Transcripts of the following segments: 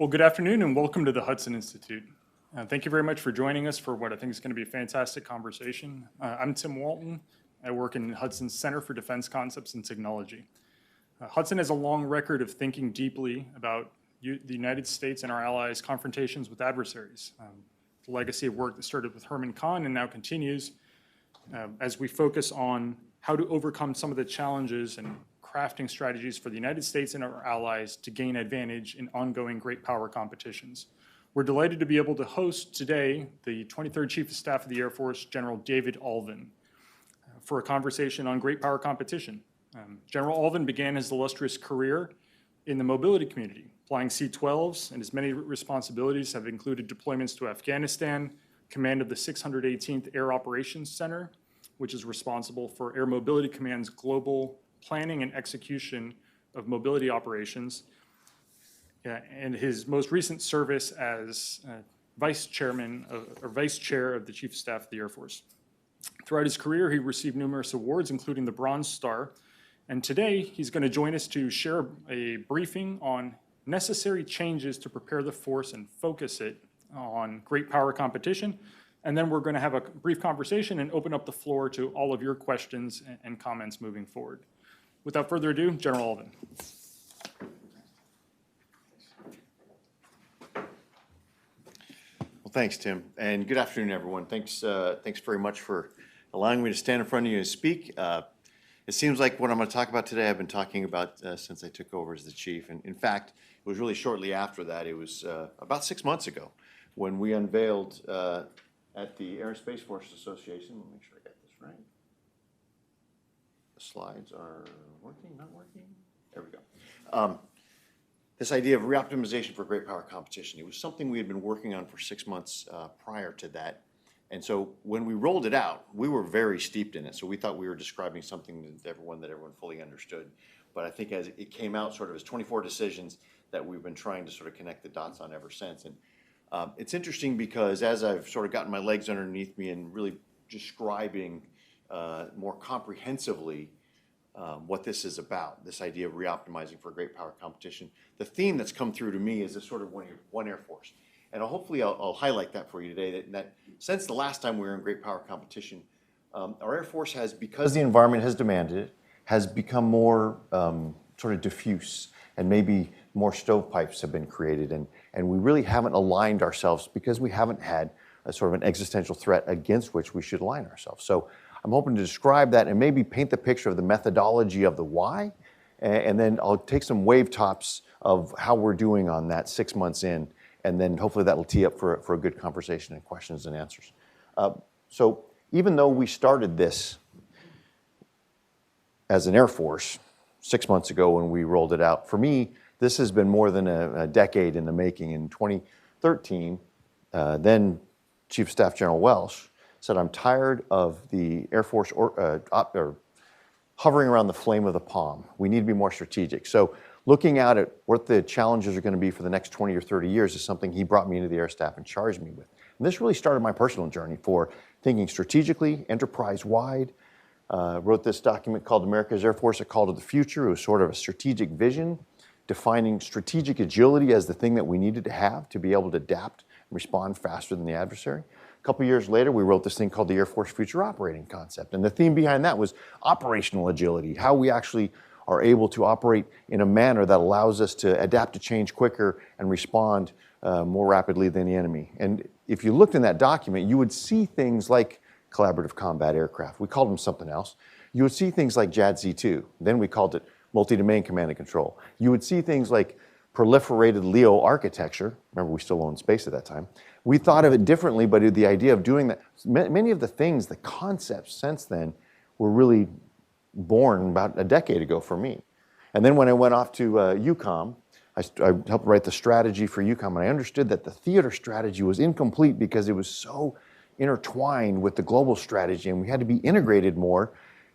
Well, good afternoon and welcome to the Hudson Institute. Thank you very much for joining us for what I think is going to be a fantastic conversation. I'm Tim Walton. I work in Hudson's Center for Defense Concepts and Technology. Hudson has a long record of thinking deeply about the United States and our allies' confrontations with adversaries. The legacy of work that started with Herman Kahn and now continues as we focus on how to overcome some of the challenges and crafting strategies for the United States and our allies to gain advantage in ongoing great power competitions. We're delighted to be able to host today the 23rd Chief of Staff of the Air Force, General David Allvin, for a conversation on great power competition. General Allvin began his illustrious career in the mobility community, flying C-12s, and his many responsibilities have included deployments to Afghanistan, command of the 618th Air Operations Center, which is responsible for Air Mobility Command's global planning and execution of mobility operations, and his most recent service as Vice Chair of the Chief of Staff of the Air Force. Throughout his career, he received numerous awards, including the Bronze Star, and today he's going to join us to share a briefing on necessary changes to prepare the force and focus it on great power competition. And then we're going to have a brief conversation and open up the floor to all of your questions and comments moving forward. Without further ado, General Allvin. Well, thanks, Tim, and good afternoon, everyone. Thanks very much for allowing me to stand in front of you and speak. It seems like what I'm going to talk about today, I've been talking about since I took over as the chief. And in fact, it was really shortly after that. It was about 6 months ago when we unveiled at the Air and Space Force Association. Let me make sure I got this right. The slides are working, not working? There we go. This idea of reoptimization for great power competition. It was something we had been working on for 6 months prior to that. And so when we rolled it out, we were very steeped in it. So we thought we were describing something that everyone fully understood. But I think as it came out sort of as 24 decisions that we've been trying to sort of connect the dots on ever since. And it's interesting because as I've sort of gotten my legs underneath me and really describing more comprehensively what this is about, this idea of reoptimizing for great power competition, the theme that's come through to me is this sort of one Air Force. And hopefully I'll highlight that for you today, that since the last time we were in great power competition, our Air Force has, because the environment has demanded it, has become more sort of diffuse, and maybe more stovepipes have been created, and we really haven't aligned ourselves because we haven't had a sort of an existential threat against which we should align ourselves. So I'm hoping to describe that and maybe paint the picture of the methodology of the why, and then I'll take some wave tops of how we're doing on that 6 months in, and then hopefully that'll tee up for a good conversation and questions and answers. So even though we started this as an Air Force 6 months ago when we rolled it out, for me, this has been more than a decade in the making. In 2013, then Chief of Staff General Welsh said, I'm tired of the Air Force hovering around the flame of the palm. We need to be more strategic. So looking out at what the challenges are going to be for the next 20 or 30 years is something he brought me into the Air Staff and charged me with. And this really started my personal journey for thinking strategically, enterprise-wide. Wrote this document called America's Air Force, A Call to the Future. It was sort of a strategic vision, defining strategic agility as the thing that we needed to have to be able to adapt and respond faster than the adversary. A couple years later, we wrote this thing called the Air Force Future Operating Concept. And the theme behind that was operational agility, how we actually are able to operate in a manner that allows us to adapt to change quicker and respond more rapidly than the enemy. And if you looked in that document, you would see things like collaborative combat aircraft. We called them something else. You would see things like JADC2. Then we called it multi-domain command and control. You would see things like proliferated LEO architecture. Remember, we still owned space at that time. We thought of it differently, but the idea of doing that, many of the things, the concepts since then were really born about a decade ago for me. And then when I went off to EUCOM, I helped write the strategy for EUCOM, and I understood that the theater strategy was incomplete because it was so intertwined with the global strategy, and we had to be integrated more.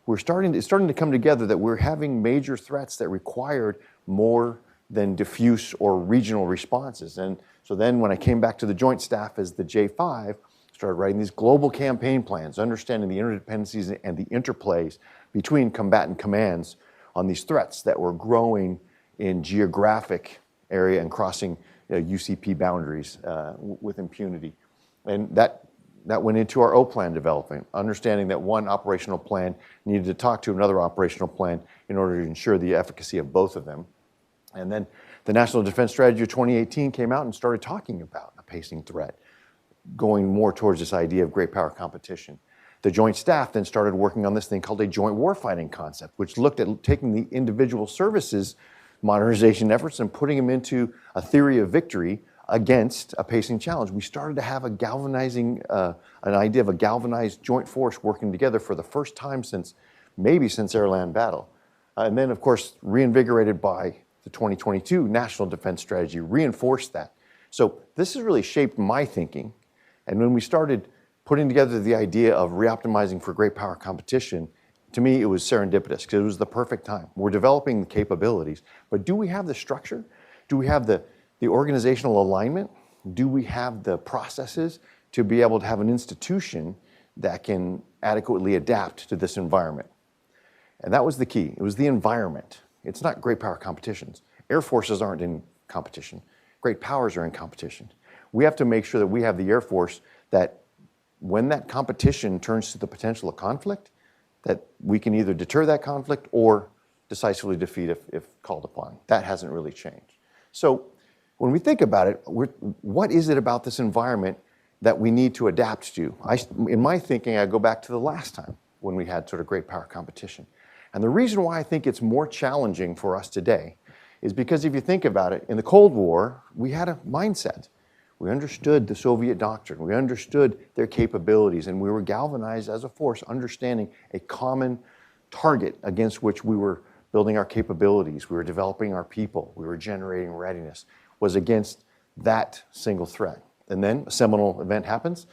It's starting to come together that we're having major threats that required more than diffuse or regional responses. And so then when I came back to the Joint Staff as the J5, started writing these global campaign plans, understanding the interdependencies and the interplays between combatant commands on these threats that were growing in geographic area and crossing UCP boundaries with impunity. And that went into our O-plan development, understanding that one operational plan needed to talk to another operational plan in order to ensure the efficacy of both of them. And then the National Defense Strategy of 2018 came out and started talking about a pacing threat, going more towards this idea of great power competition. The Joint Staff then started working on this thing called a joint warfighting concept, which looked at taking the individual services modernization efforts and putting them into a theory of victory against a pacing challenge. We started to have a galvanizing, an idea of a galvanized joint force working together for the first time since air-land battle. And then, of course, reinvigorated by the 2022 National Defense Strategy, reinforced that. So this has really shaped my thinking. And when we started putting together the idea of reoptimizing for great power competition, to me, it was serendipitous because it was the perfect time. We're developing the capabilities, but do we have the structure? Do we have the organizational alignment? Do we have the processes to be able to have an institution that can adequately adapt to this environment? And that was the key. It was the environment. It's not great power competitions. Air forces aren't in competition. Great powers are in competition. We have to make sure that we have the Air Force that when that competition turns to the potential of conflict, that we can either deter that conflict or decisively defeat if called upon. That hasn't really changed. So when we think about it, what is it about this environment that we need to adapt to? In my thinking, I go back to the last time when we had sort of great power competition. And the reason why I think it's more challenging for us today is because if you think about it, in the Cold War, we had a mindset. We understood the Soviet doctrine. We understood their capabilities, and we were galvanized as a force, understanding a common target against which we were building our capabilities. We were developing our people. We were generating readiness, was against that single threat. And then a seminal event happens.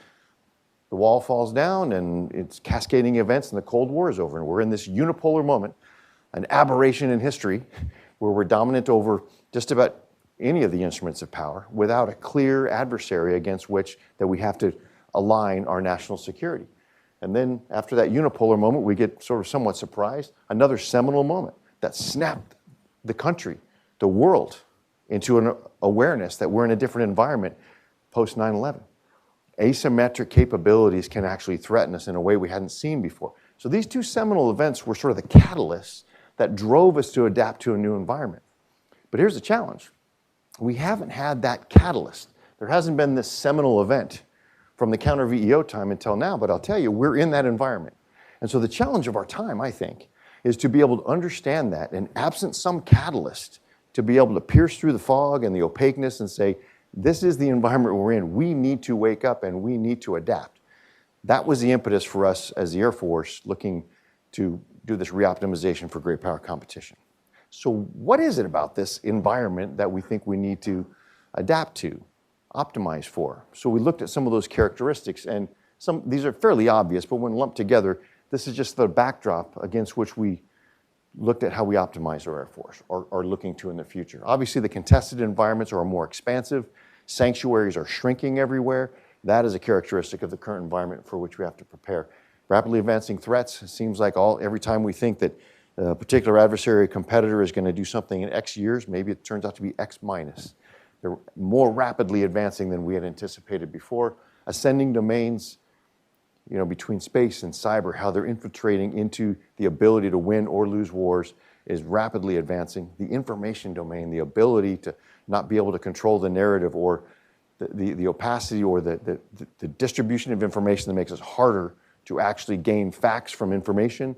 The wall falls down, and it's cascading events, and the Cold War is over. And we're in this unipolar moment, an aberration in history, where we're dominant over just about any of the instruments of power without a clear adversary against which that we have to align our national security. And then after that unipolar moment, we get sort of somewhat surprised, another seminal moment that snapped the country, the world, into an awareness that we're in a different environment post 9/11. Asymmetric capabilities can actually threaten us in a way we hadn't seen before. So these two seminal events were sort of the catalysts that drove us to adapt to a new environment. But here's the challenge. We haven't had that catalyst. There hasn't been this seminal event from the counter VEO time until now, but I'll tell you, we're in that environment. And so the challenge of our time, I think, is to be able to understand that, and absent some catalyst, to be able to pierce through the fog and the opaqueness and say, this is the environment we're in. We need to wake up and we need to adapt. That was the impetus for us as the Air Force looking to do this reoptimization for great power competition. So what is it about this environment that we think we need to adapt to, optimize for? So we looked at some of those characteristics, and these are fairly obvious, but when lumped together, this is just the backdrop against which we looked at how we optimize our Air Force, or are looking to in the future. Obviously, the contested environments are more expansive. Sanctuaries are shrinking everywhere. That is a characteristic of the current environment for which we have to prepare. Rapidly advancing threats, it seems like every time we think that a particular adversary or competitor is going to do something in X years, maybe it turns out to be X minus. They're more rapidly advancing than we had anticipated before. Ascending domains, between space and cyber, how they're infiltrating into the ability to win or lose wars is rapidly advancing. The information domain, the ability to not be able to control the narrative, or the opacity, or the distribution of information that makes it harder to actually gain facts from information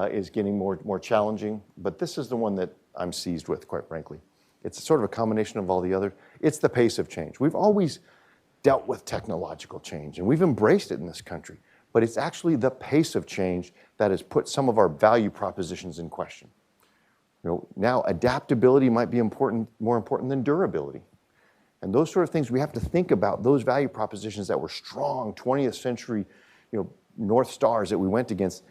is getting more challenging. But this is the one that I'm seized with, quite frankly. It's sort of a combination of all the other. It's the pace of change. We've always dealt with technological change, and we've embraced it in this country. But it's actually the pace of change that has put some of our value propositions in question. Now adaptability might be more important than durability. And those sort of things, we have to think about those value propositions that were strong 20th century, North Stars that we went against.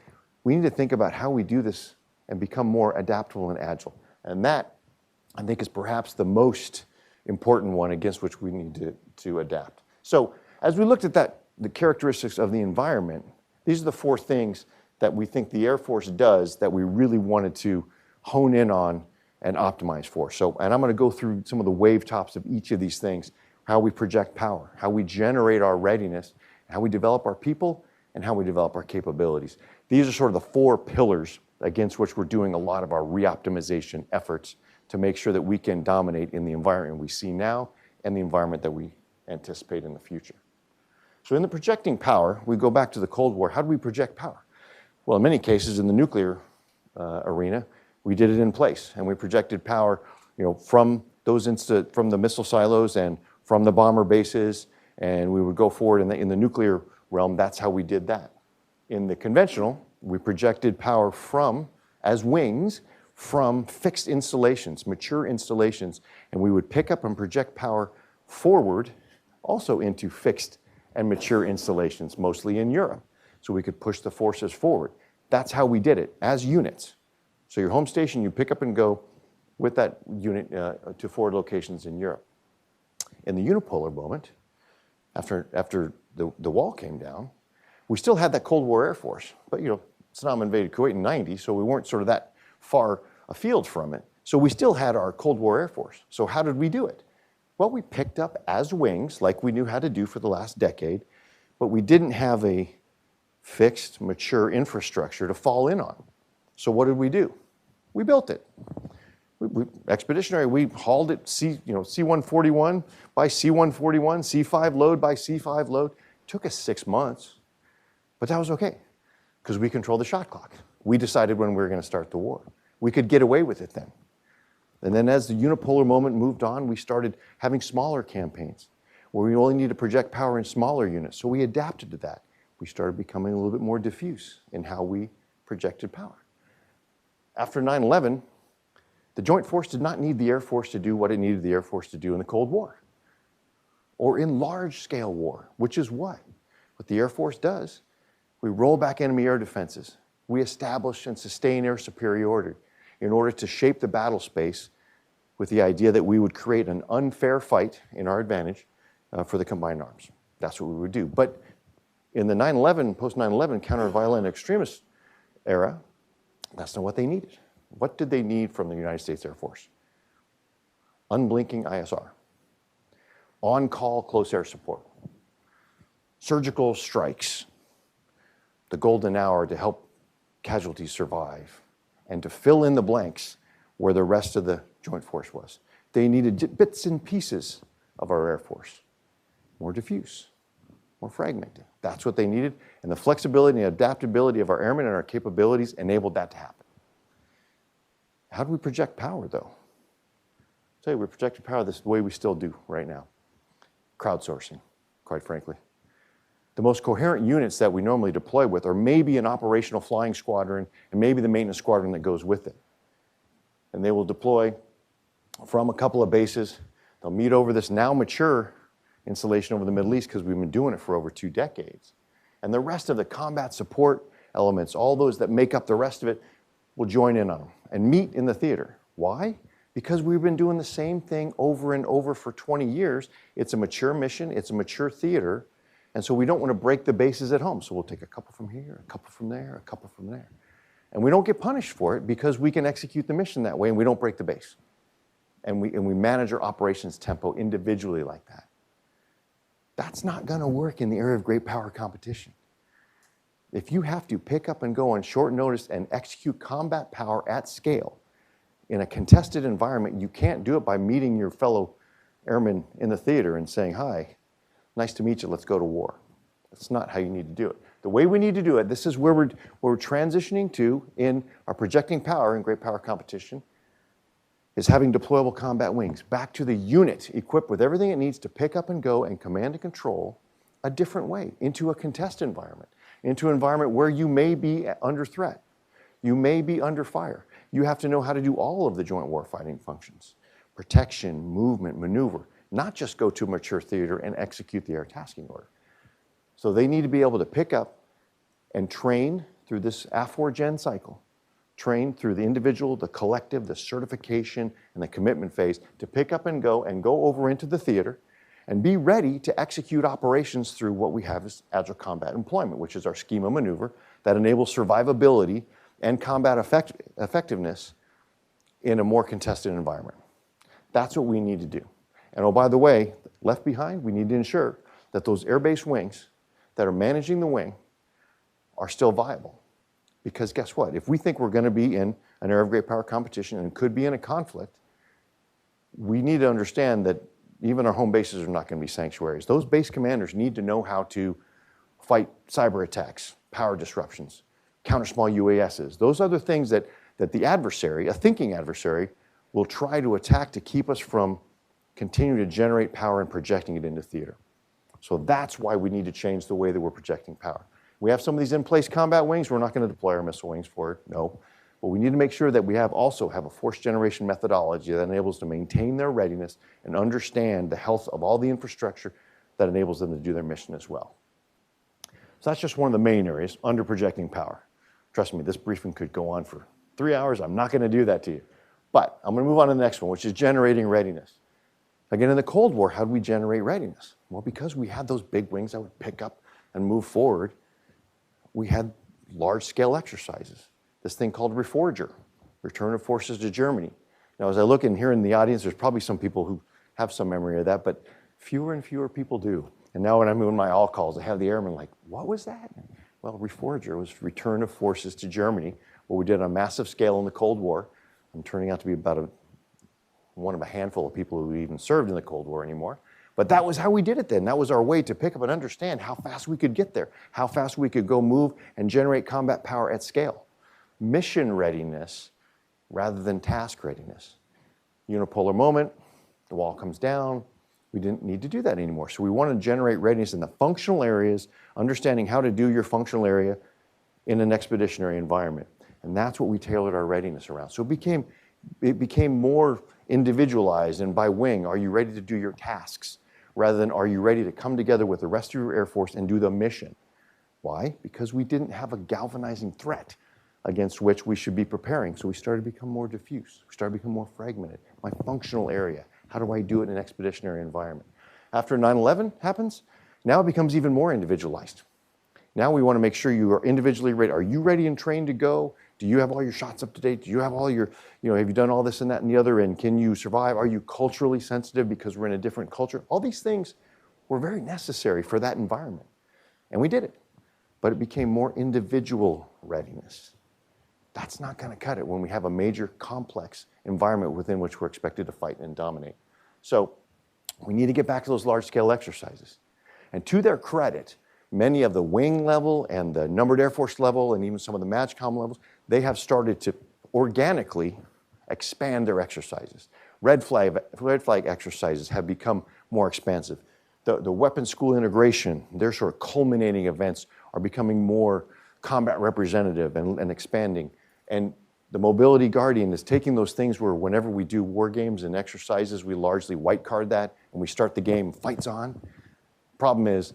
We need to think about how we do this and become more adaptable and agile. And that, I think, is perhaps the most important one against which we need to adapt. So as we looked at the characteristics of the environment, these are the four things that we think the Air Force does that we really wanted to hone in on and optimize for. And I'm going to go through some of the wave tops of each of these things, how we project power, how we generate our readiness, how we develop our people, and how we develop our capabilities. These are sort of the 4 pillars against which we're doing a lot of our re-optimization efforts to make sure that we can dominate in the environment we see now and the environment that we anticipate in the future. So in the projecting power, we go back to the Cold War. How do we project power? Well, in many cases in the nuclear arena, we did it in place, and we projected power, from the missile silos and from the bomber bases, and we would go forward in the nuclear realm. That's how we did that. In the conventional, we projected power as wings from fixed installations, mature installations, and we would pick up and project power forward also into fixed and mature installations, mostly in Europe, so we could push the forces forward. That's how we did it, as units. So your home station, you pick up and go with that unit to forward locations in Europe. In the unipolar moment, after the wall came down, we still had that Cold War Air Force, but Saddam invaded Kuwait in '90, so we weren't sort of that far afield from it. So we still had our Cold War Air Force. So how did we do it? Well, we picked up as wings, like we knew how to do for the last decade, but we didn't have a fixed, mature infrastructure to fall in on. So what did we do? We built it. Expeditionary, we hauled it C-141 by C-141, C-5 load by C-5 load. It took us 6 months, but that was okay, because we controlled the shot clock. We decided when we were going to start the war. We could get away with it then. And then as the unipolar moment moved on, we started having smaller campaigns where we only need to project power in smaller units. So we adapted to that. We started becoming a little bit more diffuse in how we projected power. After 9/11, the Joint Force did not need the Air Force to do what it needed the Air Force to do in the Cold War or in large-scale war, which is what the Air Force does. We roll back enemy air defenses. We establish and sustain air superiority in order to shape the battle space with the idea that we would create an unfair fight in our advantage for the combined arms. That's what we would do. But in the post 9/11 counter-violent extremist era, that's not what they needed. What did they need from the United States Air Force? Unblinking ISR, on-call close air support, surgical strikes, the golden hour to help casualties survive, and to fill in the blanks where the rest of the Joint Force was. They needed bits and pieces of our Air Force, more diffuse, more fragmented. That's what they needed, and the flexibility and adaptability of our airmen and our capabilities enabled that to happen. How do we project power, though? I'll tell you, we projected power the way we still do right now. Crowdsourcing, quite frankly. The most coherent units that we normally deploy with are maybe an operational flying squadron and maybe the maintenance squadron that goes with it. And they will deploy from a couple of bases. They'll meet over this now mature installation over the Middle East because we've been doing it for over 2 decades. And the rest of the combat support elements, all those that make up the rest of it, will join in on them and meet in the theater. Why? Because we've been doing the same thing over and over for 20 years. It's a mature mission, it's a mature theater, and so we don't want to break the bases at home. So we'll take a couple from here, a couple from there, a couple from there. And we don't get punished for it because we can execute the mission that way and we don't break the base. And we manage our operations tempo individually like that. That's not going to work in the area of great power competition. If you have to pick up and go on short notice and execute combat power at scale in a contested environment, you can't do it by meeting your fellow airmen in the theater and saying, "Hi, nice to meet you, let's go to war." That's not how you need to do it. The way we need to do it, this is where we're transitioning to in our projecting power in great power competition, is having deployable combat wings back to the unit equipped with everything it needs to pick up and go and command and control a different way into a contested environment, into an environment where you may be under threat, you may be under fire. You have to know how to do all of the joint warfighting functions: protection, movement, maneuver, not just go to a mature theater and execute the air tasking order. So they need to be able to pick up and train through this AF4Gen cycle, train through the individual, the collective, the certification, and the commitment phase to pick up and go over into the theater and be ready to execute operations through what we have as Agile Combat Employment, which is our schema maneuver that enables survivability and combat effectiveness in a more contested environment. That's what we need to do. And oh, by the way, left behind, we need to ensure that those air-based wings that are managing the wing are still viable. Because guess what? If we think we're going to be in an air of great power competition and could be in a conflict, we need to understand that even our home bases are not going to be sanctuaries. Those base commanders need to know how to fight cyber attacks, power disruptions, counter small UASs. Those are the things that the adversary, a thinking adversary, will try to attack to keep us from continuing to generate power and projecting it into theater. So that's why we need to change the way that we're projecting power. We have some of these in-place combat wings. We're not going to deploy our missile wings for it, no. But we need to make sure that we also have a force generation methodology that enables to maintain their readiness and understand the health of all the infrastructure that enables them to do their mission as well. So that's just one of the main areas, under projecting power. Trust me, this briefing could go on for 3 hours. I'm not going to do that to you. But I'm going to move on to the next one, which is generating readiness. Again, in the Cold War, how did we generate readiness? Well, because we had those big wings that would pick up and move forward, we had large-scale exercises. This thing called Reforger, Return of Forces to Germany. Now, as I look in here in the audience, there's probably some people who have some memory of that, but fewer and fewer people do. And now when I'm doing my all calls, I have the airmen like, what was that? Well, Reforger was Return of Forces to Germany, what we did on a massive scale in the Cold War. I'm turning out to be about one of a handful of people who even served in the Cold War anymore. But that was how we did it then. That was our way to pick up and understand how fast we could get there, how fast we could go move and generate combat power at scale. Mission readiness rather than task readiness. Unipolar moment, the wall comes down. We didn't need to do that anymore. So we want to generate readiness in the functional areas, understanding how to do your functional area in an expeditionary environment. And that's what we tailored our readiness around. So it became more individualized, and by wing, are you ready to do your tasks? Rather than are you ready to come together with the rest of your Air Force and do the mission? Why? Because we didn't have a galvanizing threat against which we should be preparing. So we started to become more diffuse. We started to become more fragmented. My functional area, how do I do it in an expeditionary environment? After 9/11 happens, now it becomes even more individualized. Now we want to make sure you are individually ready. Are you ready and trained to go? Do you have all your shots up to date? Do you have all your, have you done all this and that and the other? And can you survive? Are you culturally sensitive because we're in a different culture? All these things were very necessary for that environment. And we did it. But it became more individual readiness. That's not going to cut it when we have a major complex environment within which we're expected to fight and dominate. So we need to get back to those large-scale exercises. And to their credit, many of the wing level and the numbered Air Force level and even some of the MAGCOM levels, they have started to organically expand their exercises. Red flag exercises have become more expansive. The weapons school integration, their sort of culminating events are becoming more combat representative and expanding. And the Mobility Guardian is taking those things where whenever we do war games and exercises, we largely white card that and we start the game, fight's on. Problem is,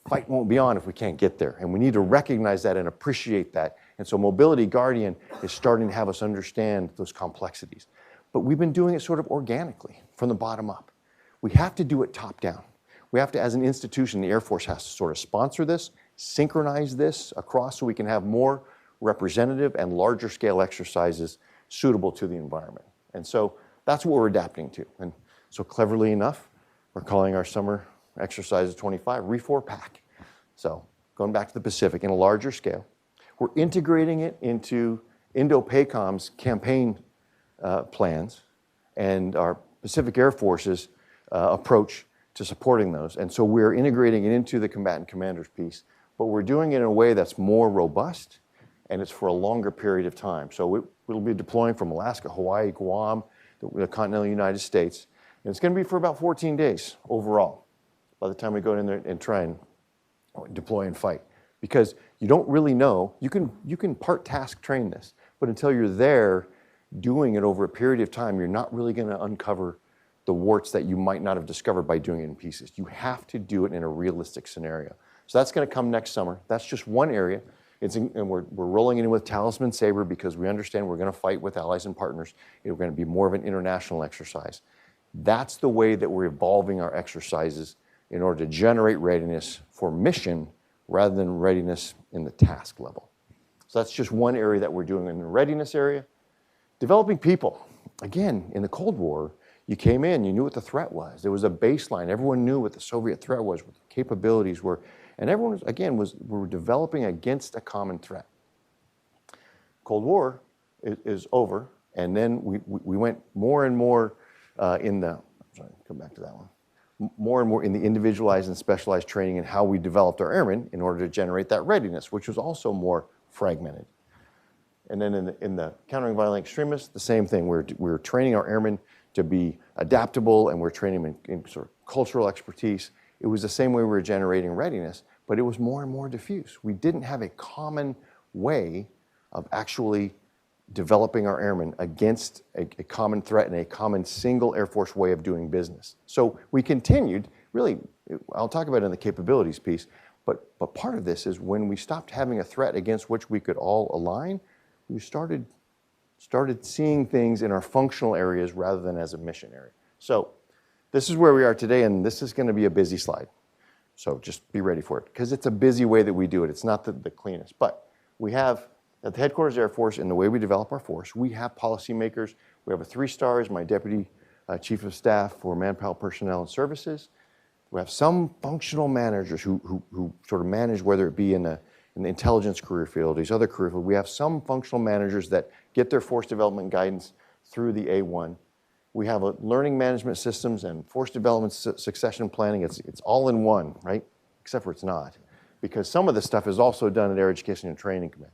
fight won't be on if we can't get there. And we need to recognize that and appreciate that. And so Mobility Guardian is starting to have us understand those complexities. But we've been doing it sort of organically, from the bottom up. We have to do it top down. We have to, as an institution, the Air Force has to sort of sponsor this, synchronize this across so we can have more representative and larger scale exercises suitable to the environment. And so that's what we're adapting to. And so cleverly enough, we're calling our summer exercise 25 RE4PAC. So going back to the Pacific in a larger scale, we're integrating it into Indo-PACOM's campaign plans and our Pacific Air Force's approach to supporting those. And so we're integrating it into the combatant commanders piece, but we're doing it in a way that's more robust and it's for a longer period of time. So we'll be deploying from Alaska, Hawaii, Guam, the continental United States, and it's going to be for about 14 days overall by the time we go in there and try and deploy and fight. Because you don't really know, you can part task train this, but until you're there doing it over a period of time, you're not really going to uncover the warts that you might not have discovered by doing it in pieces. You have to do it in a realistic scenario. So that's going to come next summer. That's just one area. And we're rolling in with Talisman Sabre because we understand we're going to fight with allies and partners. It's going to be more of an international exercise. That's the way that we're evolving our exercises in order to generate readiness for mission rather than readiness in the task level. So that's just one area that we're doing in the readiness area. Developing people. again, in the Cold War, you came in, you knew what the threat was. There was a baseline. Everyone knew what the Soviet threat was, what the capabilities were. And everyone, we were developing against a common threat. Cold War is over, and then we went more and more come back to that one. More and more in the individualized and specialized training and how we developed our airmen in order to generate that readiness, which was also more fragmented. And then in the countering violent extremists, the same thing. We're training our airmen to be adaptable, and we're training them in sort of cultural expertise. It was the same way we were generating readiness, but it was more and more diffuse. We didn't have a common way of actually developing our airmen against a common threat and a common single Air Force way of doing business. So we continued, really, I'll talk about it in the capabilities piece, but part of this is when we stopped having a threat against which we could all align, we started seeing things in our functional areas rather than as a mission area. So this is where we are today, and this is going to be a busy slide. So just be ready for it, because it's a busy way that we do it. It's not the cleanest. But we have, at the Headquarters Air Force, in the way we develop our force, we have policymakers. We have a 3 stars, my Deputy Chief of Staff for Manpower, Personnel, and Services. We have some functional managers who sort of manage, whether it be in the intelligence career field, these other career fields. We have some functional managers that get their force development guidance through the A1. We have a learning management systems and force development succession planning. It's all in one, right? Except for it's not, because some of this stuff is also done at Air Education and Training Command.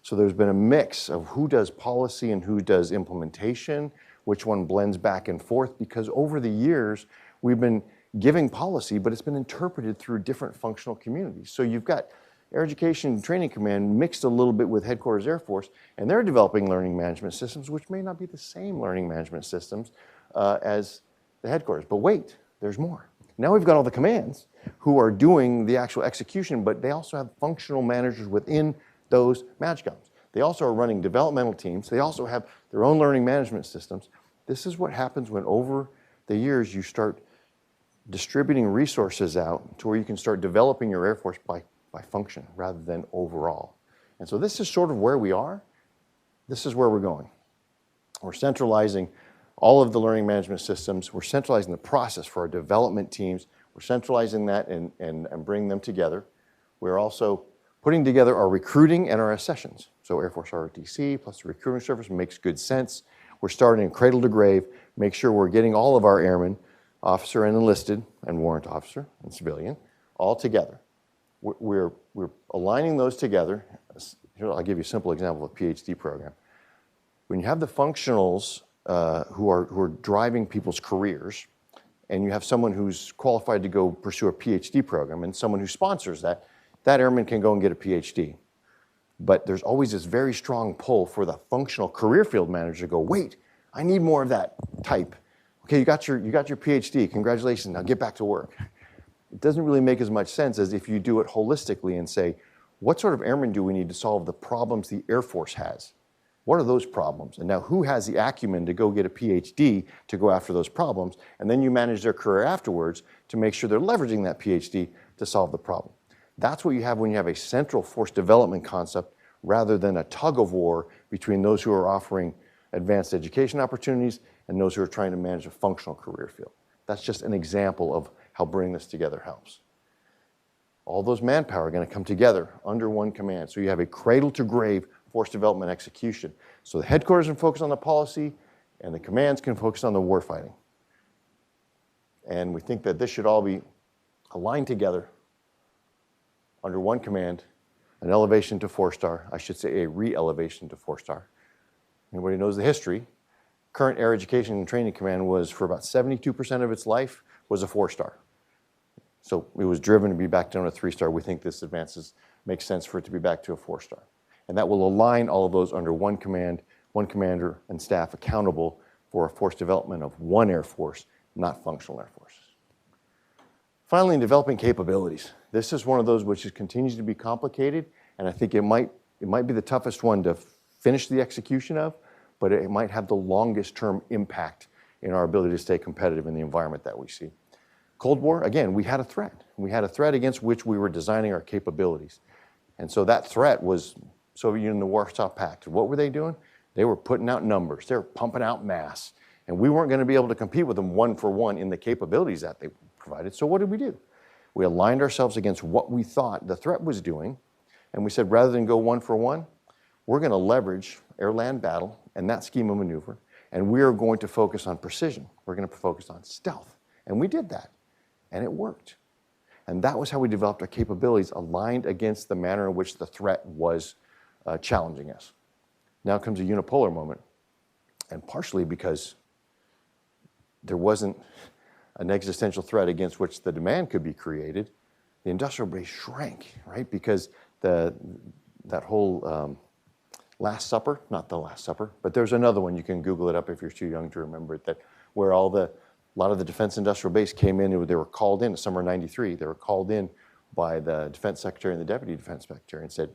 So there's been a mix of who does policy and who does implementation, which one blends back and forth, because over the years, we've been giving policy, but it's been interpreted through different functional communities. So you've got Air Education and Training Command mixed a little bit with Headquarters Air Force, and they're developing learning management systems, which may not be the same learning management systems as the headquarters. But wait, there's more. Now we've got all the commands who are doing the actual execution, but they also have functional managers within those MAGCOMs. They also are running developmental teams. They also have their own learning management systems. This is what happens when over the years you start distributing resources out to where you can start developing your Air Force by function rather than overall. And so this is sort of where we are. This is where we're going. We're centralizing all of the learning management systems. We're centralizing the process for our development teams. We're centralizing that and bringing them together. We're also putting together our recruiting and our sessions. So Air Force ROTC plus the recruiting service makes good sense. We're starting cradle to grave, make sure we're getting all of our airmen, officer and enlisted, and warrant officer and civilian, all together. We're aligning those together. Here, I'll give you a simple example of a PhD program. When you have the functionals who are driving people's careers, and you have someone who's qualified to go pursue a PhD program and someone who sponsors that, that airman can go and get a PhD. But there's always this very strong pull for the functional career field manager to go, wait, I need more of that type. Okay, you got your PhD, congratulations, now get back to work. It doesn't really make as much sense as if you do it holistically and say, what sort of airmen do we need to solve the problems the Air Force has? What are those problems? And now who has the acumen to go get a PhD to go after those problems? And then you manage their career afterwards to make sure they're leveraging that PhD to solve the problem. That's what you have when you have a central force development concept rather than a tug of war between those who are offering advanced education opportunities and those who are trying to manage a functional career field. That's just an example of how bringing this together helps. All those manpower are going to come together under one command. So you have a cradle to grave force development execution. So the headquarters can focus on the policy and the commands can focus on the warfighting. And we think that this should all be aligned together under one command, an elevation to 4-star, I should say a re-elevation to 4-star. Anybody knows the history, current Air Education and Training Command was, for about 72% of its life, was a 4-star. So it was driven to be back down to 3-star. We think this advances makes sense for it to be back to a 4-star. And that will align all of those under one command, one commander and staff accountable for a force development of one Air Force, not functional Air Forces. Finally, in developing capabilities. This is one of those which continues to be complicated, and I think it might be the toughest one to finish the execution of, but it might have the longest term impact in our ability to stay competitive in the environment that we see. Cold War, again, we had a threat. We had a threat against which we were designing our capabilities. And so that threat was Soviet Union and the Warsaw Pact. What were they doing? They were putting out numbers. They were pumping out mass. And we weren't going to be able to compete with them one for one in the capabilities that they provided. So what did we do? We aligned ourselves against what we thought the threat was doing. And we said, rather than go one for one, we're going to leverage air-land battle and that scheme of maneuver. And we are going to focus on precision. We're going to focus on stealth. And we did that. And it worked. And that was how we developed our capabilities aligned against the manner in which the threat was challenging us. Now comes a unipolar moment. And partially because there wasn't an existential threat against which the demand could be created, the industrial base shrank, right? Because that whole Last Supper, not the Last Supper, but there's another one, you can Google it up if you're too young to remember it, that where a lot of the defense industrial base came in, they were called in, summer '93, they were called in by the defense secretary and the deputy defense secretary and said,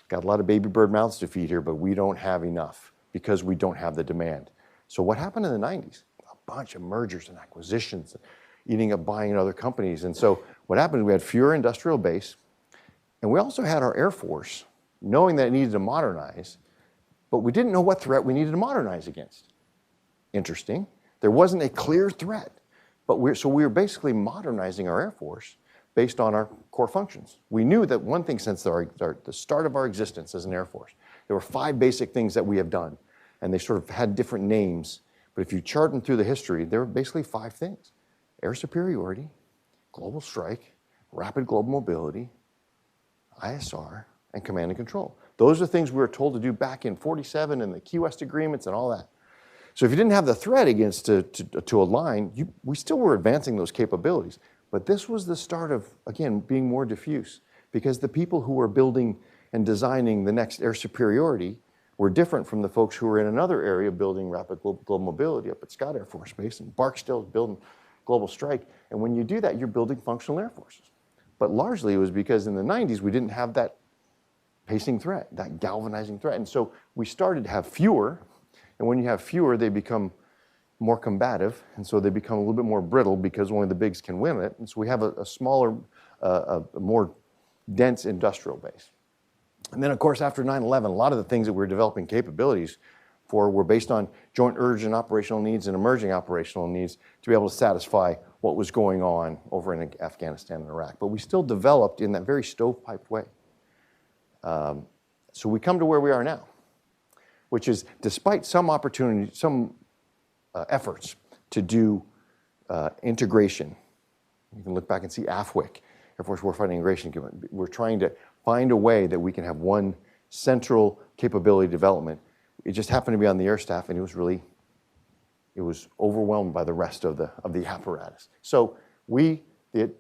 got a lot of baby bird mouths to feed here, but we don't have enough because we don't have the demand. So what happened in the 90s? Bunch of mergers and acquisitions, eating up buying other companies. And so what happened is we had fewer industrial base, and we also had our Air Force knowing that it needed to modernize, but we didn't know what threat we needed to modernize against. Interesting. There wasn't a clear threat, but we were basically modernizing our Air Force based on our core functions. We knew that one thing since the start of our existence as an Air Force, there were 5 basic things that we have done, and they sort of had different names. But if you chart them through the history, there were basically 5 things: air superiority, global strike, rapid global mobility, ISR, and command and control. Those are things we were told to do back in '47 and the Key West agreements and all that. So if you didn't have the threat against to align, we still were advancing those capabilities. But this was the start of, again, being more diffuse, because the people who were building and designing the next air superiority were different from the folks who were in another area building rapid global mobility up at Scott Air Force Base, and Barksdale is building global strike. And when you do that, you're building functional air forces. But largely it was because in the 90s, we didn't have that pacing threat, that galvanizing threat. And so we started to have fewer, and when you have fewer, they become more combative, and so they become a little bit more brittle because only the bigs can win it. And so we have a smaller, a more dense industrial base. And then, of course, after 9/11, a lot of the things that we were developing capabilities for were based on joint urgent operational needs and emerging operational needs to be able to satisfy what was going on over in Afghanistan and Iraq. But we still developed in that very stovepiped way. So we come to where we are now, which is despite some opportunity, some efforts to do integration. You can look back and see AFWIC, Air Force Warfighting Integration. We're trying to find a way that we can have one central capability development. It just happened to be on the air staff, and it was overwhelmed by the rest of the apparatus. So the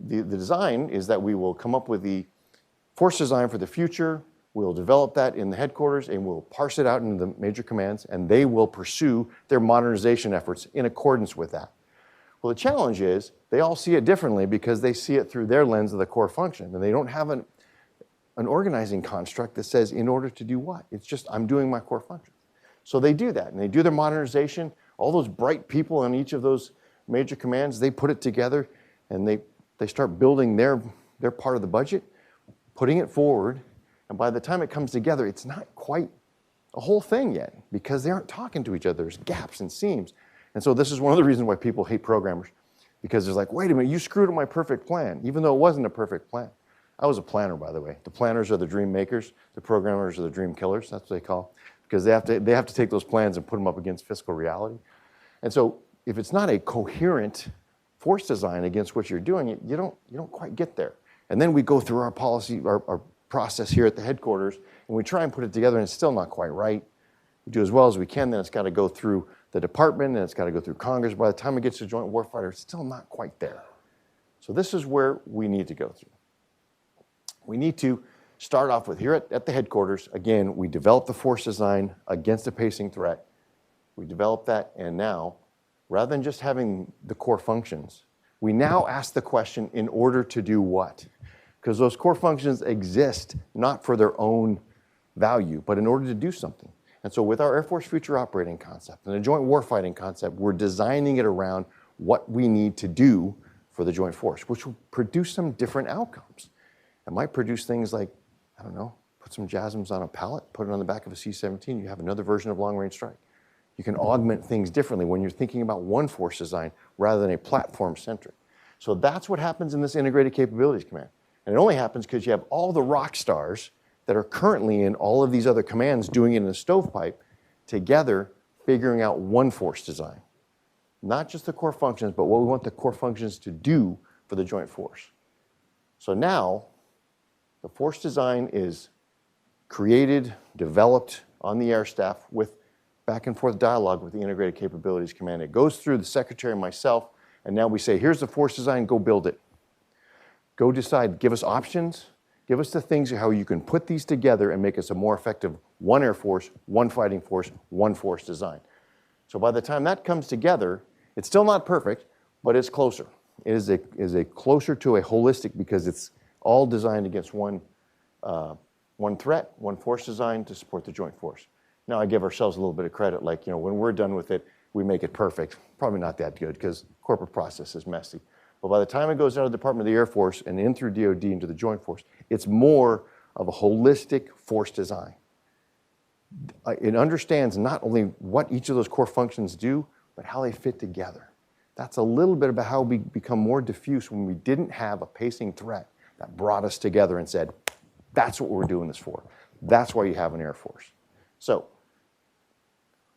design is that we will come up with the force design for the future. We'll develop that in the headquarters, and we'll parse it out into the major commands, and they will pursue their modernization efforts in accordance with that. Well, the challenge is they all see it differently because they see it through their lens of the core function, and they don't have an organizing construct that says, in order to do what? It's just, I'm doing my core function. So they do that, and they do their modernization. All those bright people on each of those major commands, they put it together, and they start building their part of the budget, putting it forward, and by the time it comes together, it's not quite a whole thing yet because they aren't talking to each other. There's gaps and seams. And so this is one of the reasons why people hate programmers, because it's like, wait a minute, you screwed up my perfect plan, even though it wasn't a perfect plan. I was a planner, by the way. The planners are the dream makers. The programmers are the dream killers. That's what they call, because they have to take those plans and put them up against fiscal reality. And so if it's not a coherent force design against what you're doing, you don't quite get there. And then we go through our policy, our process here at the headquarters, and we try and put it together, and it's still not quite right. We do as well as we can, then it's got to go through the department, and it's got to go through Congress. By the time it gets to joint warfighter, it's still not quite there. So this is where we need to go through. We need to start off with here at the headquarters. Again, we develop the force design against a pacing threat. We develop that, and now, rather than just having the core functions, we now ask the question, in order to do what? Because those core functions exist not for their own value, but in order to do something. And so with our Air Force Future Operating Concept and the Joint Warfighting Concept, we're designing it around what we need to do for the Joint Force, which will produce some different outcomes. It might produce things like, I don't know, put some JASMs on a pallet, put it on the back of a C-17, you have another version of long-range strike. You can augment things differently when you're thinking about one force design rather than a platform-centric. So that's what happens in this integrated capabilities command. And it only happens because you have all the rock stars that are currently in all of these other commands doing it in a stovepipe together, figuring out one force design. Not just the core functions, but what we want the core functions to do for the joint force. So now, the force design is created, developed on the air staff with back and forth dialogue with the Integrated Capabilities Command. It goes through the secretary and myself, and now we say, here's the force design, go build it. Go decide, give us options, give us the things how you can put these together and make us a more effective one air force, one fighting force, one force design. So by the time that comes together, it's still not perfect, but it's closer. It is a closer to a holistic because it's all designed against one threat, one force design to support the joint force. Now I give ourselves a little bit of credit, like, when we're done with it, we make it perfect. Probably not that good because corporate process is messy. But by the time it goes out of the Department of the Air Force and in through DoD into the joint force, it's more of a holistic force design. It understands not only what each of those core functions do, but how they fit together. That's a little bit about how we become more diffuse when we didn't have a pacing threat that brought us together and said, that's what we're doing this for. That's why you have an Air Force. So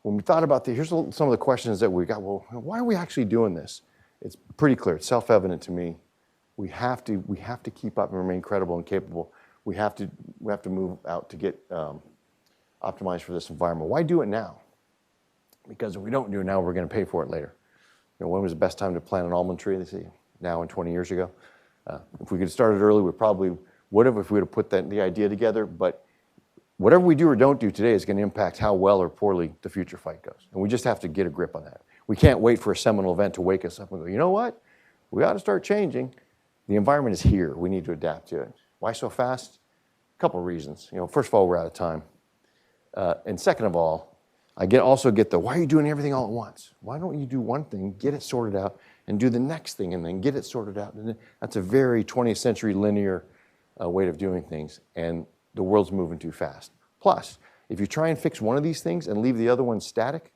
when we thought about here's some of the questions that we got. Well, why are we actually doing this? It's pretty clear. It's self-evident to me. We have to keep up and remain credible and capable. We have to move out to get optimized for this environment. Why do it now? Because if we don't do it now, we're going to pay for it later. When was the best time to plant an almond tree? They say now and 20 years ago. If we could have started early, we probably would have if we would have put the idea together. But whatever we do or don't do today is going to impact how well or poorly the future fight goes. And we just have to get a grip on that. We can't wait for a seminal event to wake us up and go, you know what? We ought to start changing. The environment is here. We need to adapt to it. Why so fast? A couple of reasons. First of all, we're out of time. And second of all, I also get the, why are you doing everything all at once? Why don't you do one thing, get it sorted out, and do the next thing, and then get it sorted out? And that's a very 20th century linear way of doing things, and the world's moving too fast. Plus, if you try and fix one of these things and leave the other one static,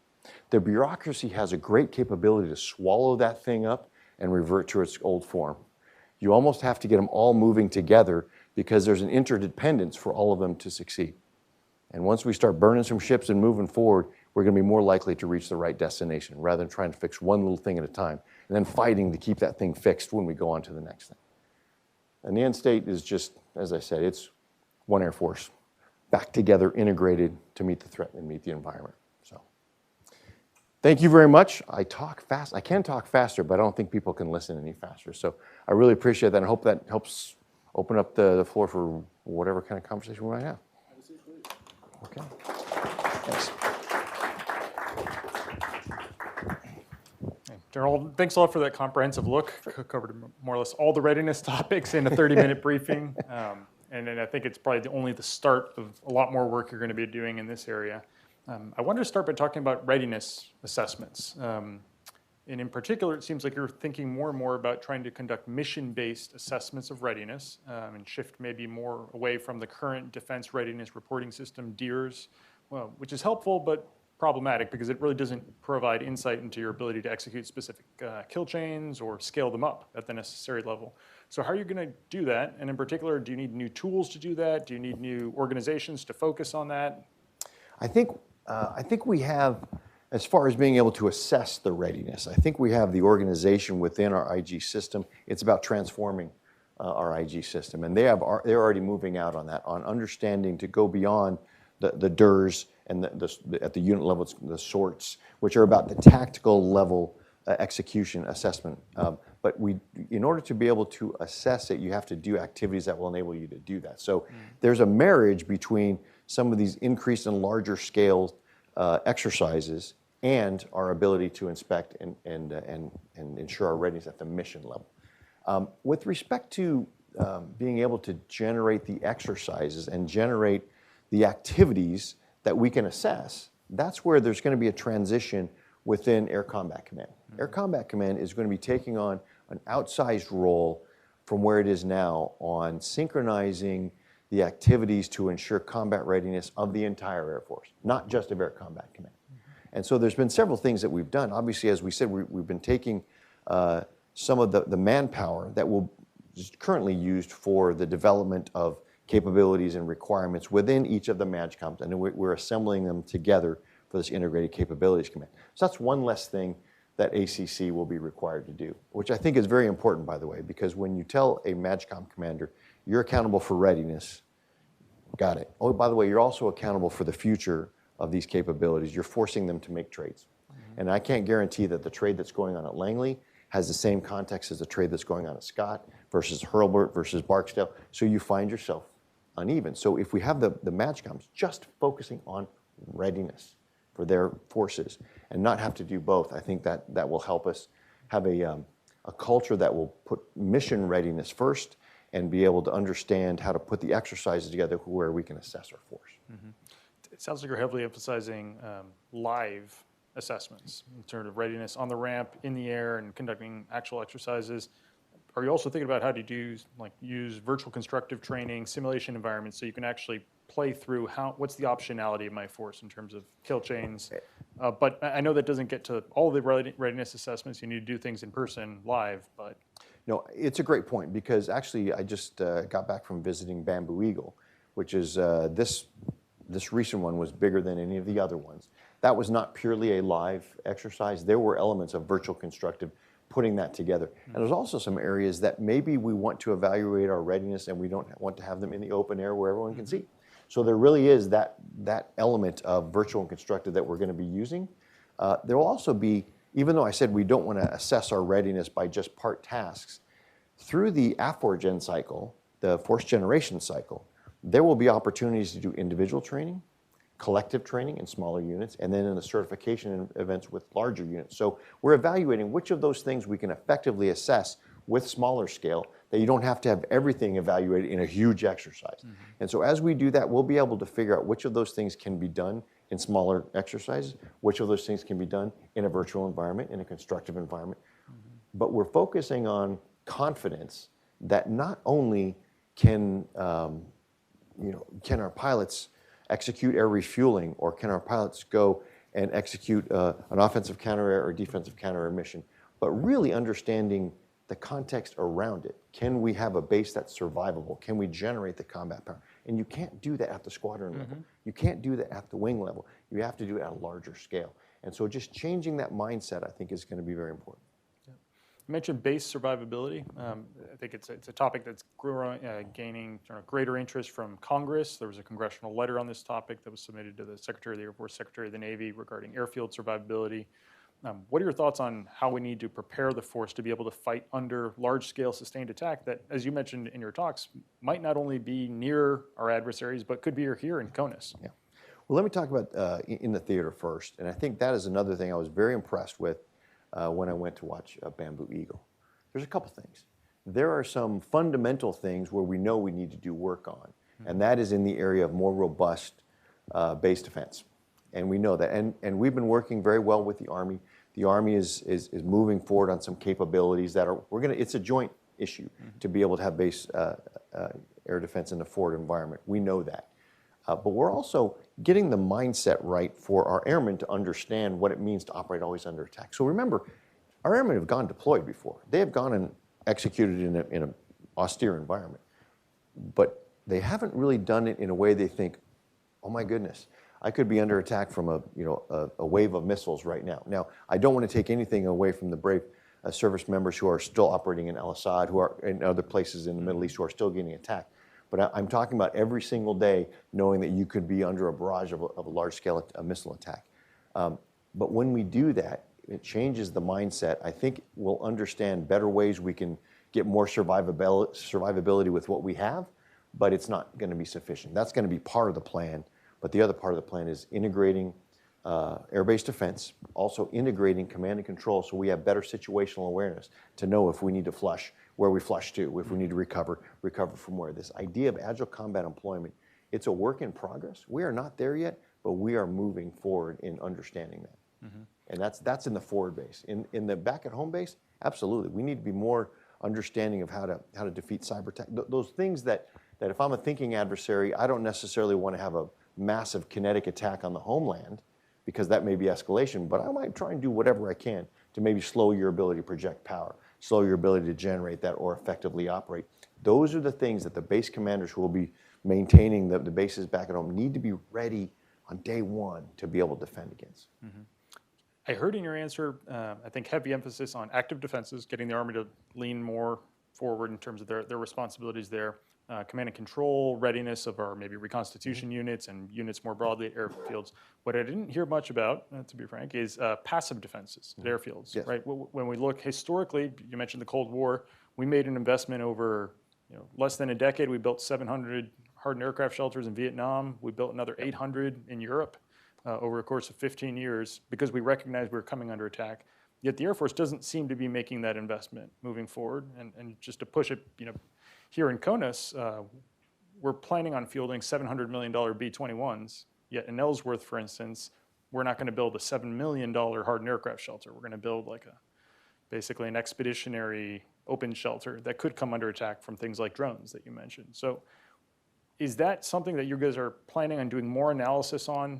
the bureaucracy has a great capability to swallow that thing up and revert to its old form. You almost have to get them all moving together because there's an interdependence for all of them to succeed. And once we start burning some ships and moving forward, we're going to be more likely to reach the right destination rather than trying to fix one little thing at a time and then fighting to keep that thing fixed when we go on to the next thing. And the end state is just, as I said, it's one Air Force back together, integrated to meet the threat and meet the environment. So thank you very much. I talk fast. I can talk faster, but I don't think people can listen any faster. So I really appreciate that and hope that helps open up the floor for whatever kind of conversation we might have. Okay. Thanks. General, thanks a lot for that comprehensive look. Covered more or less all the readiness topics in a 30-minute briefing. And then I think it's probably only the start of a lot more work you're going to be doing in this area. I wanted to start by talking about readiness assessments. And in particular, it seems like you're thinking more and more about trying to conduct mission-based assessments of readiness and shift maybe more away from the current defense readiness reporting system, DERS, well, which is helpful but problematic because it really doesn't provide insight into your ability to execute specific kill chains or scale them up at the necessary level. So how are you going to do that? And in particular, do you need new tools to do that? Do you need new organizations to focus on that? I think we have, as far as being able to assess the readiness, I think we have the organization within our IG system. It's about transforming our IG system. And they're already moving out on that, on understanding to go beyond the DERS and at the unit level, the sorts, which are about the tactical level execution assessment. But in order to be able to assess it, you have to do activities that will enable you to do that. So there's a marriage between some of these increased and larger scale exercises and our ability to inspect and ensure our readiness at the mission level. With respect to being able to generate the exercises and generate the activities that we can assess, that's where there's going to be a transition within Air Combat Command. Air Combat Command is going to be taking on an outsized role from where it is now on synchronizing the activities to ensure combat readiness of the entire Air Force, not just of Air Combat Command. And so there's been several things that we've done. Obviously, as we said, we've been taking some of the manpower that is currently used for the development of capabilities and requirements within each of the MAGCOMs, and we're assembling them together for this Integrated Capabilities Command. So that's one less thing that ACC will be required to do, which I think is very important, by the way, because when you tell a MAGCOM commander, you're accountable for readiness, got it. Oh, by the way, you're also accountable for the future of these capabilities. You're forcing them to make trades. And I can't guarantee that the trade that's going on at Langley has the same context as the trade that's going on at Scott versus Hurlburt versus Barksdale. So you find yourself uneven. So if we have the MAGCOMs just focusing on readiness for their forces and not have to do both, I think that will help us have a culture that will put mission readiness first and be able to understand how to put the exercises together where we can assess our force. It sounds like you're heavily emphasizing live assessments in terms of readiness on the ramp, in the air, and conducting actual exercises. Are you also thinking about how to use virtual constructive training, simulation environments, so you can actually play through what's the optionality of my force in terms of kill chains? But I know that doesn't get to all the readiness assessments. You need to do things in person, live, but. No, it's a great point, because actually I just got back from visiting Bamboo Eagle, which is this recent one was bigger than any of the other ones. That was not purely a live exercise. There were elements of virtual constructive putting that together. And there's also some areas that maybe we want to evaluate our readiness and we don't want to have them in the open air where everyone can see. So there really is that element of virtual and constructive that we're going to be using. There will also be, even though I said we don't want to assess our readiness by just part tasks, through the AFORGEN cycle, the force generation cycle, there will be opportunities to do individual training, collective training in smaller units, and then in the certification events with larger units. So we're evaluating which of those things we can effectively assess with smaller scale, that you don't have to have everything evaluated in a huge exercise. And so as we do that, we'll be able to figure out which of those things can be done in smaller exercises, which of those things can be done in a virtual environment, in a constructive environment. But we're focusing on confidence that not only can our pilots execute air refueling, or can our pilots go and execute an offensive counter-air or defensive counter-air mission, but really understanding the context around it. Can we have a base that's survivable? Can we generate the combat power? And you can't do that at the squadron level. You can't do that at the wing level. You have to do it at a larger scale. And so just changing that mindset, I think, is going to be very important. You mentioned base survivability. I think it's a topic that's gaining greater interest from Congress. There was a congressional letter on this topic that was submitted to the Secretary of the Air Force, Secretary of the Navy regarding airfield survivability. What are your thoughts on how we need to prepare the force to be able to fight under large-scale sustained attack that, as you mentioned in your talks, might not only be near our adversaries, but could be here in CONUS? Yeah. Well, let me talk about in the theater first. And I think that is another thing I was very impressed with when I went to watch Bamboo Eagle. There's a couple things. There are some fundamental things where we know we need to do work on, and that is in the area of more robust base defense. And we know that. And we've been working very well with the Army. The Army is moving forward on some capabilities that it's a joint issue to be able to have base air defense in the forward environment. We know that. But we're also getting the mindset right for our airmen to understand what it means to operate always under attack. So remember, our airmen have gone deployed before. They have gone and executed in an austere environment. But they haven't really done it in a way they think, oh my goodness, I could be under attack from a wave of missiles right now. Now, I don't want to take anything away from the brave service members who are still operating in El Asad, who are in other places in the Middle East who are still getting attacked. But I'm talking about every single day knowing that you could be under a barrage of a large-scale missile attack. But when we do that, it changes the mindset. I think we'll understand better ways we can get more survivability with what we have, but it's not going to be sufficient. That's going to be part of the plan. But the other part of the plan is integrating air-based defense, also integrating command and control so we have better situational awareness to know if we need to flush, where we flush to, if we need to recover from where. This idea of agile combat employment, it's a work in progress. We are not there yet, but we are moving forward in understanding that. And that's in the forward base. In the back at home base, absolutely. We need to be more understanding of how to defeat cyber attack. Those things that that if I'm a thinking adversary, I don't necessarily want to have a massive kinetic attack on the homeland, because that may be escalation, but I might try and do whatever I can to maybe slow your ability to project power, slow your ability to generate that or effectively operate. Those are the things that the base commanders who will be maintaining the bases back at home need to be ready on day one to be able to defend against. I heard in your answer, I think, heavy emphasis on active defenses, getting the Army to lean more forward in terms of their responsibilities there. Command and control, readiness of our maybe reconstitution units and units more broadly at airfields. What I didn't hear much about, to be frank, is passive defenses at airfields, Yes. right? When we look historically, you mentioned the Cold War, we made an investment over less than a decade. We built 700 hardened aircraft shelters in Vietnam. We built another 800 in Europe over a course of 15 years because we recognized we were coming under attack. Yet the Air Force doesn't seem to be making that investment moving forward. And just to push it, here in CONUS, we're planning on fielding $700 million B-21s, yet in Ellsworth, for instance, we're not going to build a $7 million hardened aircraft shelter. We're going to build basically an expeditionary open shelter that could come under attack from things like drones that you mentioned. So is that something that you guys are planning on doing more analysis on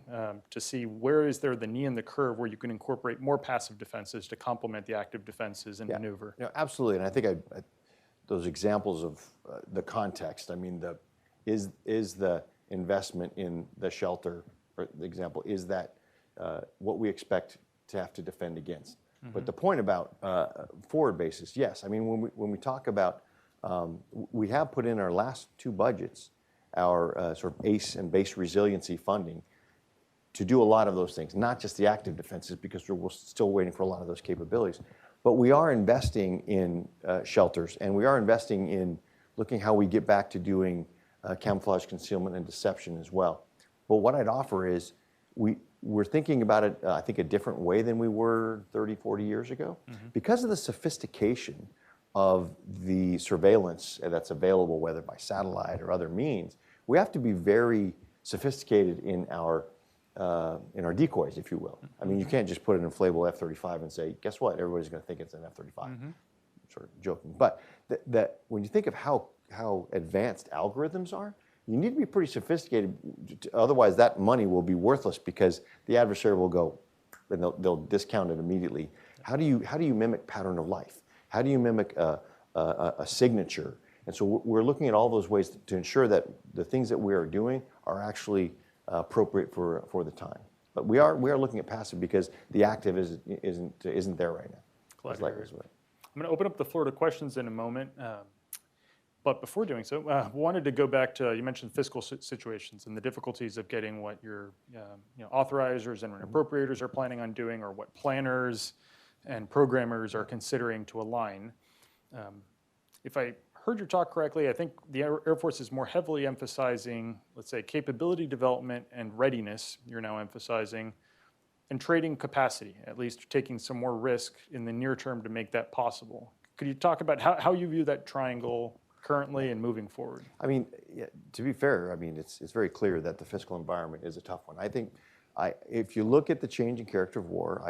to see where is there the knee in the curve where you can incorporate more passive defenses to complement the active defenses and maneuver? Absolutely, and I think those examples of the context, I mean, is the investment in the shelter, for the example, is that what we expect to have to defend against? But the point about forward basis, yes. I mean, when we talk about, we have put in our last two budgets, our sort of ACE and base resiliency funding to do a lot of those things, not just the active defenses, because we're still waiting for a lot of those capabilities. But we are investing in shelters, and we are investing in looking how we get back to doing camouflage, concealment, and deception as well. But what I'd offer is we're thinking about it, I think, a different way than we were 30, 40 years ago. Because of the sophistication of the surveillance that's available, whether by satellite or other means, we have to be very sophisticated in our decoys, if you will. I mean, you can't just put an inflatable F-35 and say, guess what, everybody's going to think it's an F-35. Sort of joking. But when you think of how advanced algorithms are, you need to be pretty sophisticated. Otherwise, that money will be worthless because the adversary will go, and they'll discount it immediately. How do you mimic pattern of life? How do you mimic a signature? And so we're looking at all those ways to ensure that the things that we are doing are actually appropriate for the time. But we are looking at passive because the active isn't there right now. Glad to hear it. I'm going to open up the floor to questions in a moment. But before doing so, wanted to go back to, you mentioned fiscal situations and the difficulties of getting what your authorizers and appropriators are planning on doing, or what planners and programmers are considering to align. If I heard your talk correctly, I think the Air Force is more heavily emphasizing, let's say, capability development and readiness, you're now emphasizing, and trading capacity, at least taking some more risk in the near term to make that possible. Could you talk about how you view that triangle currently and moving forward? I mean, to be fair, I mean, it's very clear that the fiscal environment is a tough one. I think if you look at the changing character of war,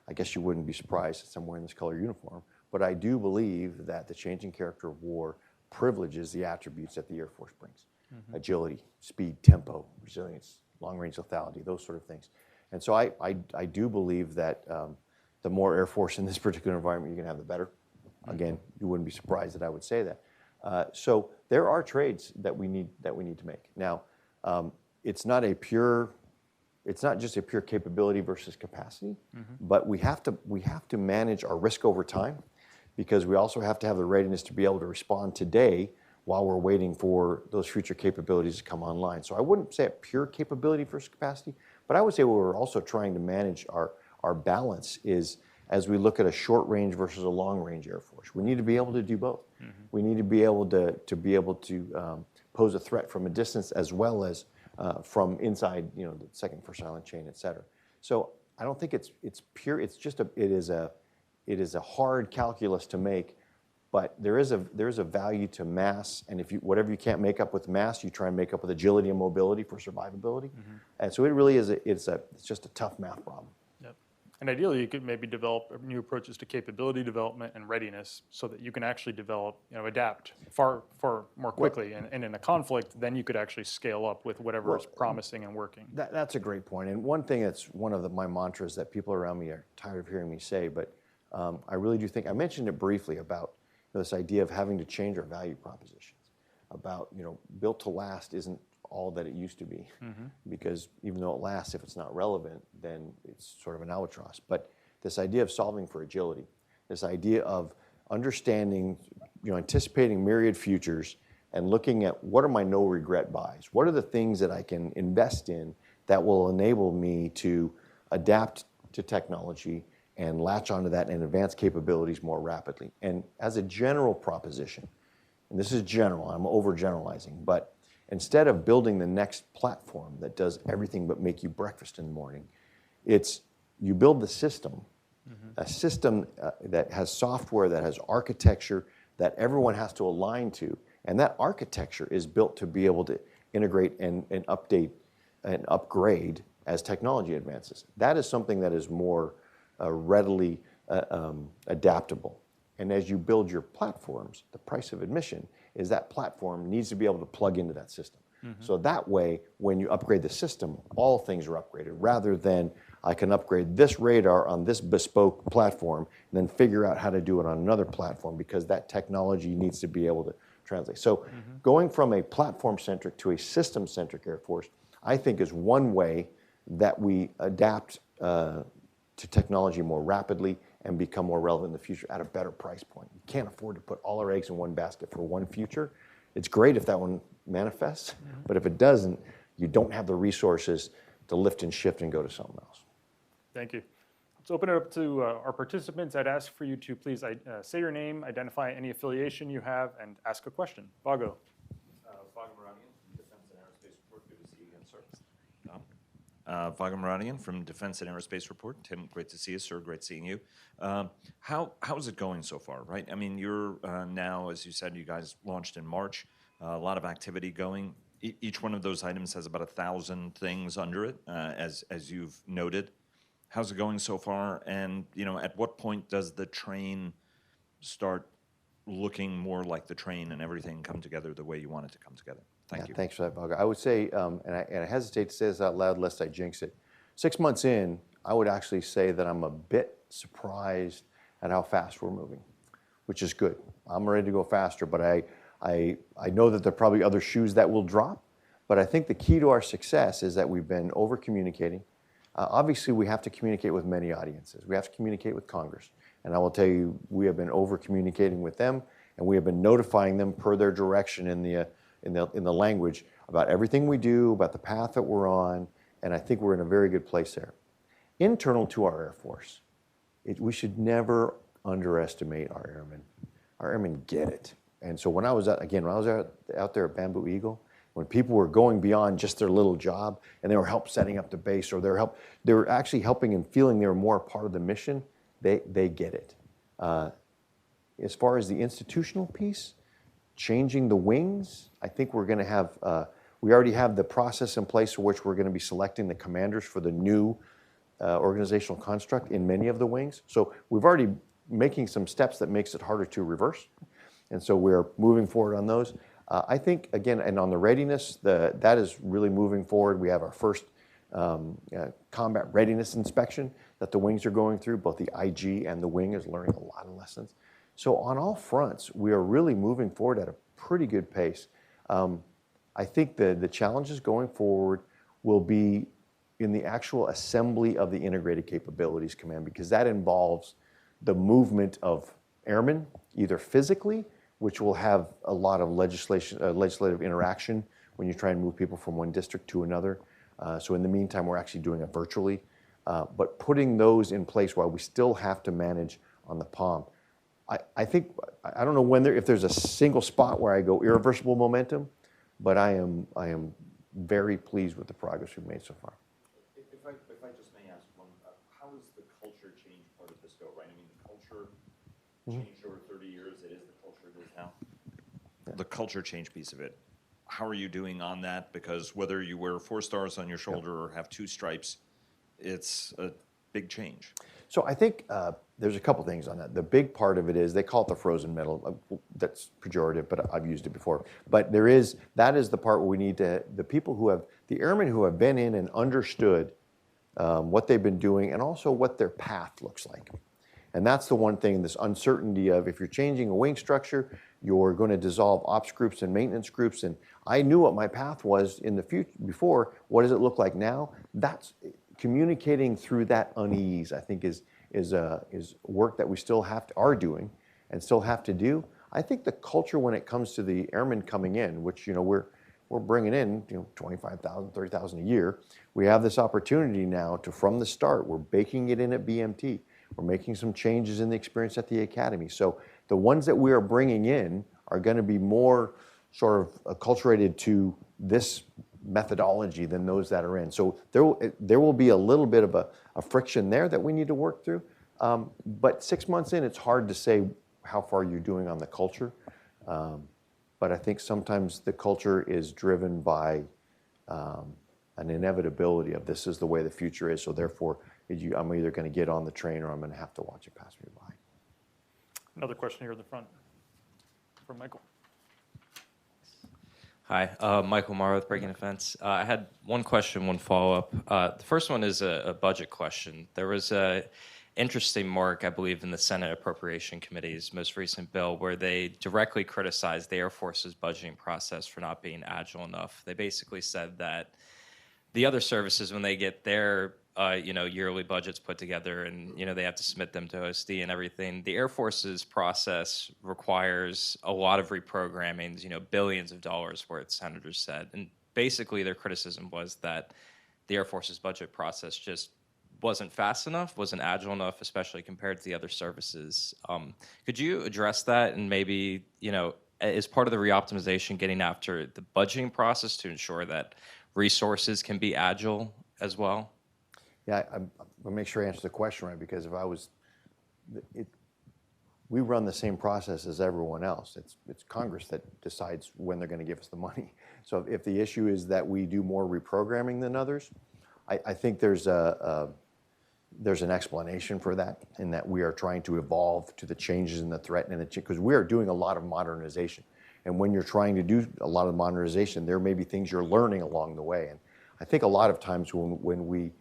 I guess you wouldn't be surprised that I'm wearing this color uniform, but I do believe that the changing character of war privileges the attributes that the Air Force brings. Agility, speed, tempo, resilience, long-range lethality, those sort of things. And so I do believe that the more Air Force in this particular environment you're going to have, the better. Again, you wouldn't be surprised that I would say that. So there are trades that we need to make. Now, it's not just a pure capability versus capacity, but we have to manage our risk over time, because we also have to have the readiness to be able to respond today while we're waiting for those future capabilities to come online. So I wouldn't say a pure capability versus capacity, but I would say what we're also trying to manage our balance is, as we look at a short range versus a long range Air Force, we need to be able to do both. We need to be able to pose a threat from a distance as well as from inside, the second, first island chain, et cetera. So I don't think it's pure. It's just it is a hard calculus to make, but there is a value to mass, and whatever you can't make up with mass, you try and make up with agility and mobility for survivability. And so it really is it's just a tough math problem. Yep. And ideally, you could maybe develop new approaches to capability development and readiness so that you can actually develop, adapt far more quickly. And in a conflict, then you could actually scale up with whatever is promising and working. That's a great point. And one thing that's one of my mantras that people around me are tired of hearing me say, but I really do think, I mentioned it briefly about this idea of having to change our value propositions, about, built to last isn't all that it used to be, because even though it lasts, if it's not relevant, then it's sort of an albatross. But this idea of solving for agility, this idea of understanding, anticipating myriad futures and looking at what are my no regret buys? What are the things that I can invest in that will enable me to adapt to technology and latch onto that and advance capabilities more rapidly? And as a general proposition, and this is general, I'm overgeneralizing, but instead of building the next platform that does everything but make you breakfast in the morning, it's you build the system, a system that has software, that has architecture that everyone has to align to. And that architecture is built to be able to integrate and update and upgrade as technology advances. That is something that is more readily adaptable. And as you build your platforms, the price of admission is that platform needs to be able to plug into that system. So that way, when you upgrade the system, all things are upgraded, rather than I can upgrade this radar on this bespoke platform and then figure out how to do it on another platform, because that technology needs to be able to translate. So going from a platform-centric to a system-centric Air Force, I think is one way that we adapt to technology more rapidly and become more relevant in the future at a better price point. You can't afford to put all our eggs in one basket for one future. It's great if that one manifests, but if it doesn't, you don't have the resources to lift and shift and go to something else. Thank you. Let's open it up to our participants. I'd ask for you to please say your name, identify any affiliation you have, and ask a question. Vago. Defense and Aerospace Report. Good to see you again, sir. Vago Muradian from Defense and Aerospace Report. Tim, great to see you, sir. Great seeing you. How's it going so far, right? I mean, you're now, as you said, you guys launched in March. A lot of activity going. Each one of those items has about 1,000 things under it, as you've noted. How's it going so far? And, at what point does the train start looking more like the train and everything come together the way you want it to come together? Thank you. Thanks for that, Vago. I would say, and I hesitate to say this out loud lest I jinx it, 6 months in, I would actually say that I'm a bit surprised at how fast we're moving, which is good. I'm ready to go faster, but I know that there are probably other shoes that will drop, but I think the key to our success is that we've been over-communicating. Obviously, we have to communicate with many audiences. We have to communicate with Congress. And I will tell you, we have been over-communicating with them, and we have been notifying them per their direction in the language about everything we do, about the path that we're on, and I think we're in a very good place there. Internal to our Air Force, we should never underestimate our airmen. Our airmen get it. And so when I was out there at Bamboo Eagle, when people were going beyond just their little job and they were setting up the base, or they were actually helping and feeling they were more a part of the mission, they get it. As far as the institutional piece, changing the wings, I think we're going to have, we already have the process in place for which we're going to be selecting the commanders for the new organizational construct in many of the wings. So we've already making some steps that makes it harder to reverse. And so we're moving forward on those. I think, again, and on the readiness, that is really moving forward. We have our first combat readiness inspection that the wings are going through. Both the IG and the wing is learning a lot of lessons. So on all fronts, we are really moving forward at a pretty good pace. I think the challenges going forward will be in the actual assembly of the integrated capabilities command, because that involves the movement of airmen, either physically, which will have a lot of legislative interaction when you try and move people from one district to another. So in the meantime, we're actually doing it virtually. But putting those in place while we still have to manage on the POM, I think, I don't know if there's a single spot where I go irreversible momentum, but I am very pleased with the progress we've made so far. If I just may ask one, how is the culture change part of this go, right? I mean, the culture changed over 30 years. It is the culture it is now. Yeah. The culture change piece of it. How are you doing on that? Because whether you wear 4 stars on your shoulder or have 2 stripes, it's a big change? So I think there's a couple things on that. The big part of it is they call it the frozen middle. That's pejorative, but I've used it before. But that is the part where we need to, the airmen who have been in and understood what they've been doing and also what their path looks like. And that's the one thing, this uncertainty of if you're changing a wing structure, you're going to dissolve ops groups and maintenance groups. And I knew what my path was in the future before. What does it look like now? That's communicating through that unease, I think, is work that we still are doing and still have to do. I think the culture when it comes to the airmen coming in, which we're bringing in 25,000, 30,000 a year. We have this opportunity now to, from the start, we're baking it in at BMT. We're making some changes in the experience at the academy. So the ones that we are bringing in are going to be more sort of acculturated to this methodology than those that are in. So there will be a little bit of a friction there that we need to work through. But 6 months in, it's hard to say how far you're doing on the culture. But I think sometimes the culture is driven by an inevitability of this is the way the future is. So therefore, I'm either going to get on the train or I'm going to have to watch it pass me by. Another question here in the front from Michael. Hi, Michael Morrow with Breaking Defense. I had one question, one follow-up. The first one is a budget question. There was a interesting mark, I believe, in the Senate Appropriation Committee's most recent bill where they directly criticized the Air Force's budgeting process for not being agile enough. They basically said that the other services, when they get their yearly budgets put together and they have to submit them to OSD and everything, the Air Force's process requires a lot of reprogrammings, billions of dollars worth, senators said. And basically their criticism was that the Air Force's budget process just wasn't fast enough, wasn't agile enough, especially compared to the other services. Could you address that and maybe, as part of the reoptimization, getting after the budgeting process to ensure that resources can be agile as well? Yeah, I'll make sure I answer the question right, because we run the same process as everyone else. It's Congress that decides when they're going to give us the money. So if the issue is that we do more reprogramming than others, I think there's an explanation for that, in that we are trying to evolve to the changes in the threat, and because we are doing a lot of modernization. And when you're trying to do a lot of modernization, there may be things you're learning along the way. And I think a lot of times when we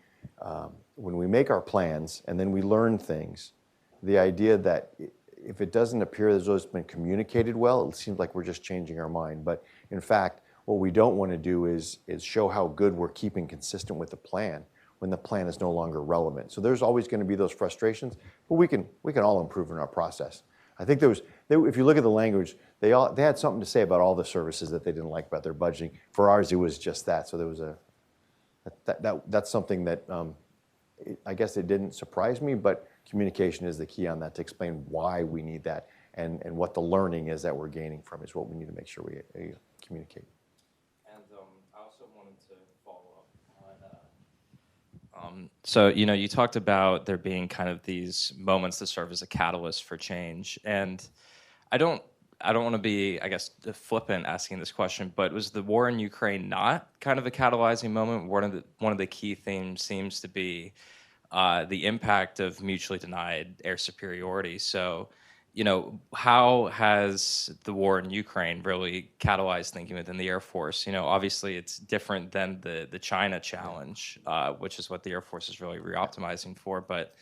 make our plans and then we learn things, the idea that if it doesn't appear as though it's been communicated well, it seems like we're just changing our mind. But in fact, what we don't want to do is show how good we're keeping consistent with the plan when the plan is no longer relevant. So there's always going to be those frustrations, but we can all improve in our process. I think if you look at the language, they had something to say about all the services that they didn't like about their budgeting. For ours, it was just that. So there was that's something that I guess it didn't surprise me, but communication is the key on that, to explain why we need that and what the learning is that we're gaining from is what we need to make sure we communicate. And I also wanted to follow up on, so you talked about there being kind of these moments that serve as a catalyst for change, and I don't want to be, I guess, flippant asking this question, but was the war in Ukraine not kind of a catalyzing moment? One of the key themes seems to be the impact of mutually denied air superiority. So, how has the war in Ukraine really catalyzed thinking within the Air Force? Obviously it's different than the China challenge, which is what the Air Force is really reoptimizing for, but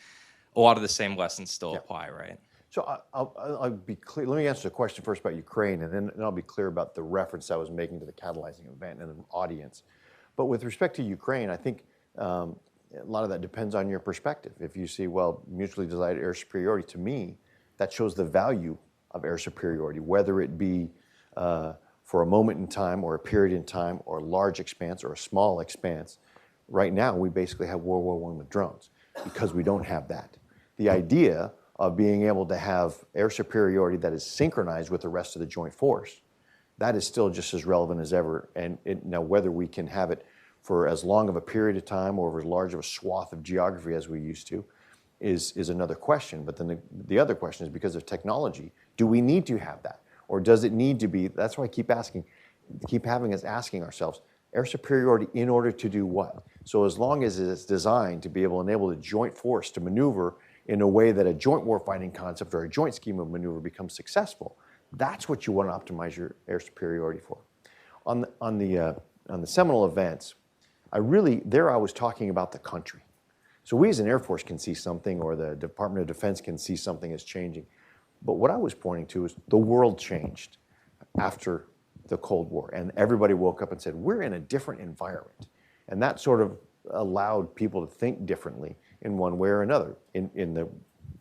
a lot of the same lessons still apply, right? So I'll be clear. Let me answer the question first about Ukraine, and then I'll be clear about the reference I was making to the catalyzing event and the audience. But with respect to Ukraine, I think a lot of that depends on your perspective. If you see, well, mutually denied air superiority, to me, that shows the value of air superiority, whether it be for a moment in time or a period in time or a large expanse or a small expanse. Right now, we basically have World War I with drones because we don't have that. The idea of being able to have air superiority that is synchronized with the rest of the joint force, that is still just as relevant as ever. And now whether we can have it for as long of a period of time or over as large of a swath of geography as we used to is another question. But then the other question is, because of technology, do we need to have that? Or does it need to be, that's why I keep having us asking ourselves, Air superiority in order to do what? So as long as it's designed to be able to enable the joint force to maneuver in a way that a joint warfighting concept or a joint scheme of maneuver becomes successful, that's what you want to optimize your air superiority for. On the Seminole events, I was talking about the country. So we as an Air Force can see something, or the Department of Defense can see something is changing. But what I was pointing to is the world changed after the Cold War, and everybody woke up and said, we're in a different environment. And that sort of allowed people to think differently in one way or another. In the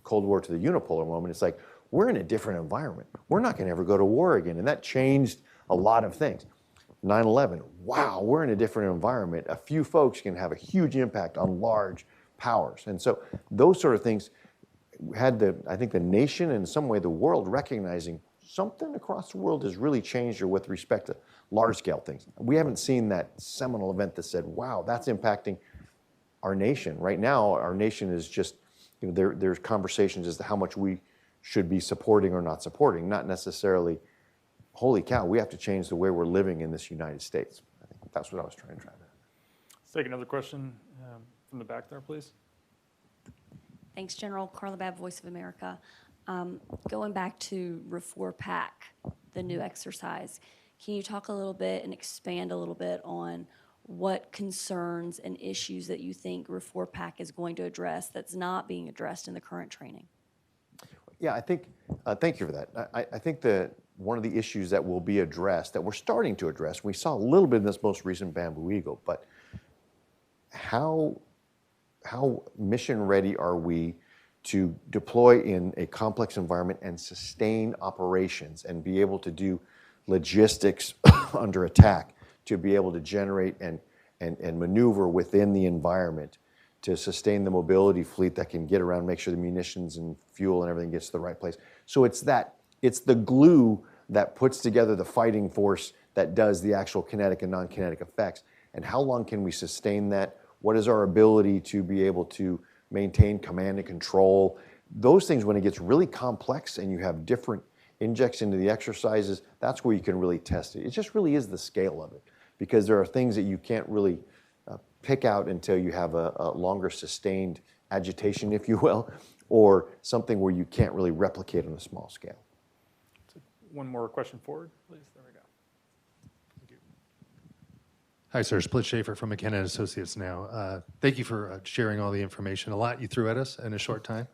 Cold War to the unipolar moment, it's like, we're in a different environment. We're not going to ever go to war again. And that changed a lot of things. 9/11, wow, we're in a different environment. A few folks can have a huge impact on large powers. And so those sort of things had I think the nation, and in some way the world, recognizing something across the world has really changed with respect to large-scale things. We haven't seen that seminal event that said, wow, that's impacting our nation. Right now, our nation is just, there's conversations as to how much we should be supporting or not supporting, not necessarily, holy cow, we have to change the way we're living in this United States. I think that's what I was trying to drive at. Let's take another question from the back there, please. Thanks, General. Carla Babb, Voice of America. Going back to REFOR-PAC, the new exercise, can you talk a little bit and expand a little bit on what concerns and issues that you think REFOR-PAC is going to address that's not being addressed in the current training? Yeah, I think, thank you for that. I think that one of the issues that will be addressed, that we're starting to address, we saw a little bit in this most recent Bamboo Eagle, but how mission ready are we to deploy in a complex environment and sustain operations and be able to do logistics under attack, to be able to generate and maneuver within the environment, to sustain the mobility fleet that can get around, make sure the munitions and fuel and everything gets to the right place. So it's the glue that puts together the fighting force that does the actual kinetic and non-kinetic effects. And how long can we sustain that? What is our ability to be able to maintain command and control? Those things, when it gets really complex and you have different injects into the exercises, that's where you can really test it. It just really is the scale of it, because there are things that you can't really pick out until you have a longer sustained agitation, if you will, or something where you can't really replicate on a small scale. One more question forward, please. There we go. Thank you. Hi, sir. Split Schaefer from McKenna & Associates now. Thank you for sharing all the information. A lot you threw at us in a short time.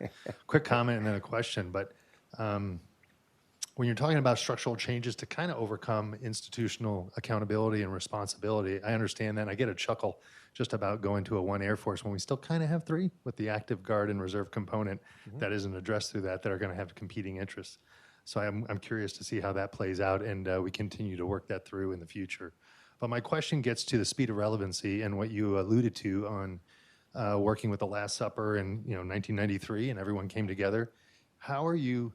Quick comment and then a question. But when you're talking about structural changes to kind of overcome institutional accountability and responsibility, I understand that. And I get a chuckle just about going to a one Air Force when we still kind of have three, with the active guard and reserve component that isn't addressed through that are going to have competing interests. So I'm curious to see how that plays out, and we continue to work that through in the future. But my question gets to the speed of relevancy and what you alluded to on working with the Last Supper in 1993, and everyone came together. How are you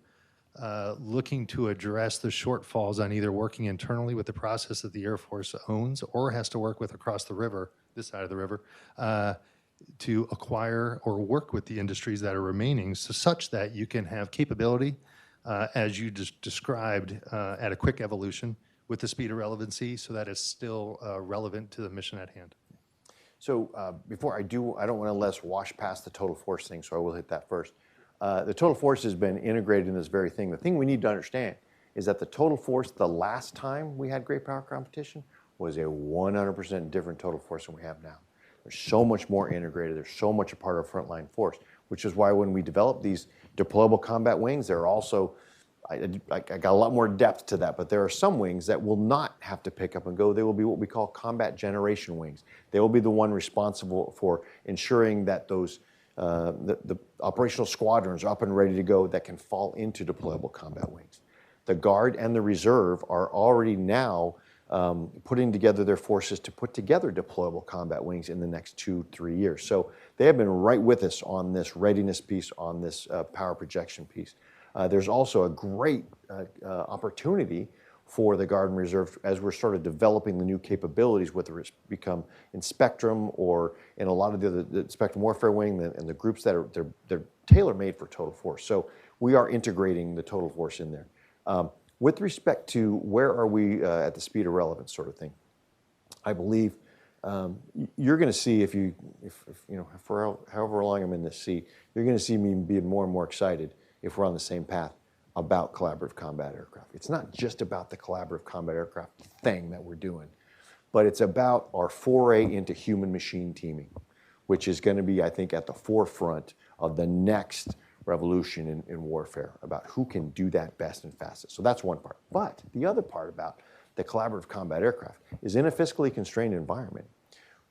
looking to address the shortfalls on either working internally with the process that the Air Force owns or has to work with across the river, this side of the river, to acquire or work with the industries that are remaining, such that you can have capability, as you just described, at a quick evolution with the speed of relevancy, so that it's still relevant to the mission at hand? So before I don't want to let us wash past the total force thing, so I will hit that first. The total force has been integrated in this very thing. The thing we need to understand is that the total force, the last time we had great power competition, was a 100% different total force than we have now. There's so much more integrated. There's so much a part of frontline force, which is why when we develop these deployable combat wings, there are also, I got a lot more depth to that, but there are some wings that will not have to pick up and go. They will be what we call combat generation wings. They will be the one responsible for ensuring that those the operational squadrons are up and ready to go that can fall into deployable combat wings. The Guard and the Reserve are already now putting together their forces to put together deployable combat wings in the next 2-3 years. So they have been right with us on this readiness piece, on this power projection piece. There's also a great opportunity for the Guard and Reserve as we're sort of developing the new capabilities, whether it's become in Spectrum or in a lot of the Spectrum Warfare Wing and the groups that they're tailor-made for total force. So we are integrating the total force in there. With respect to where are we at the speed of relevance sort of thing, I believe you're going to see if you know, for however long I'm in this seat, you're going to see me be more and more excited if we're on the same path about collaborative combat aircraft. It's not just about the collaborative combat aircraft thing that we're doing, but it's about our foray into human-machine teaming, which is going to be, I think, at the forefront of the next revolution in warfare, about who can do that best and fastest. So that's one part. But the other part about the collaborative combat aircraft is in a fiscally constrained environment.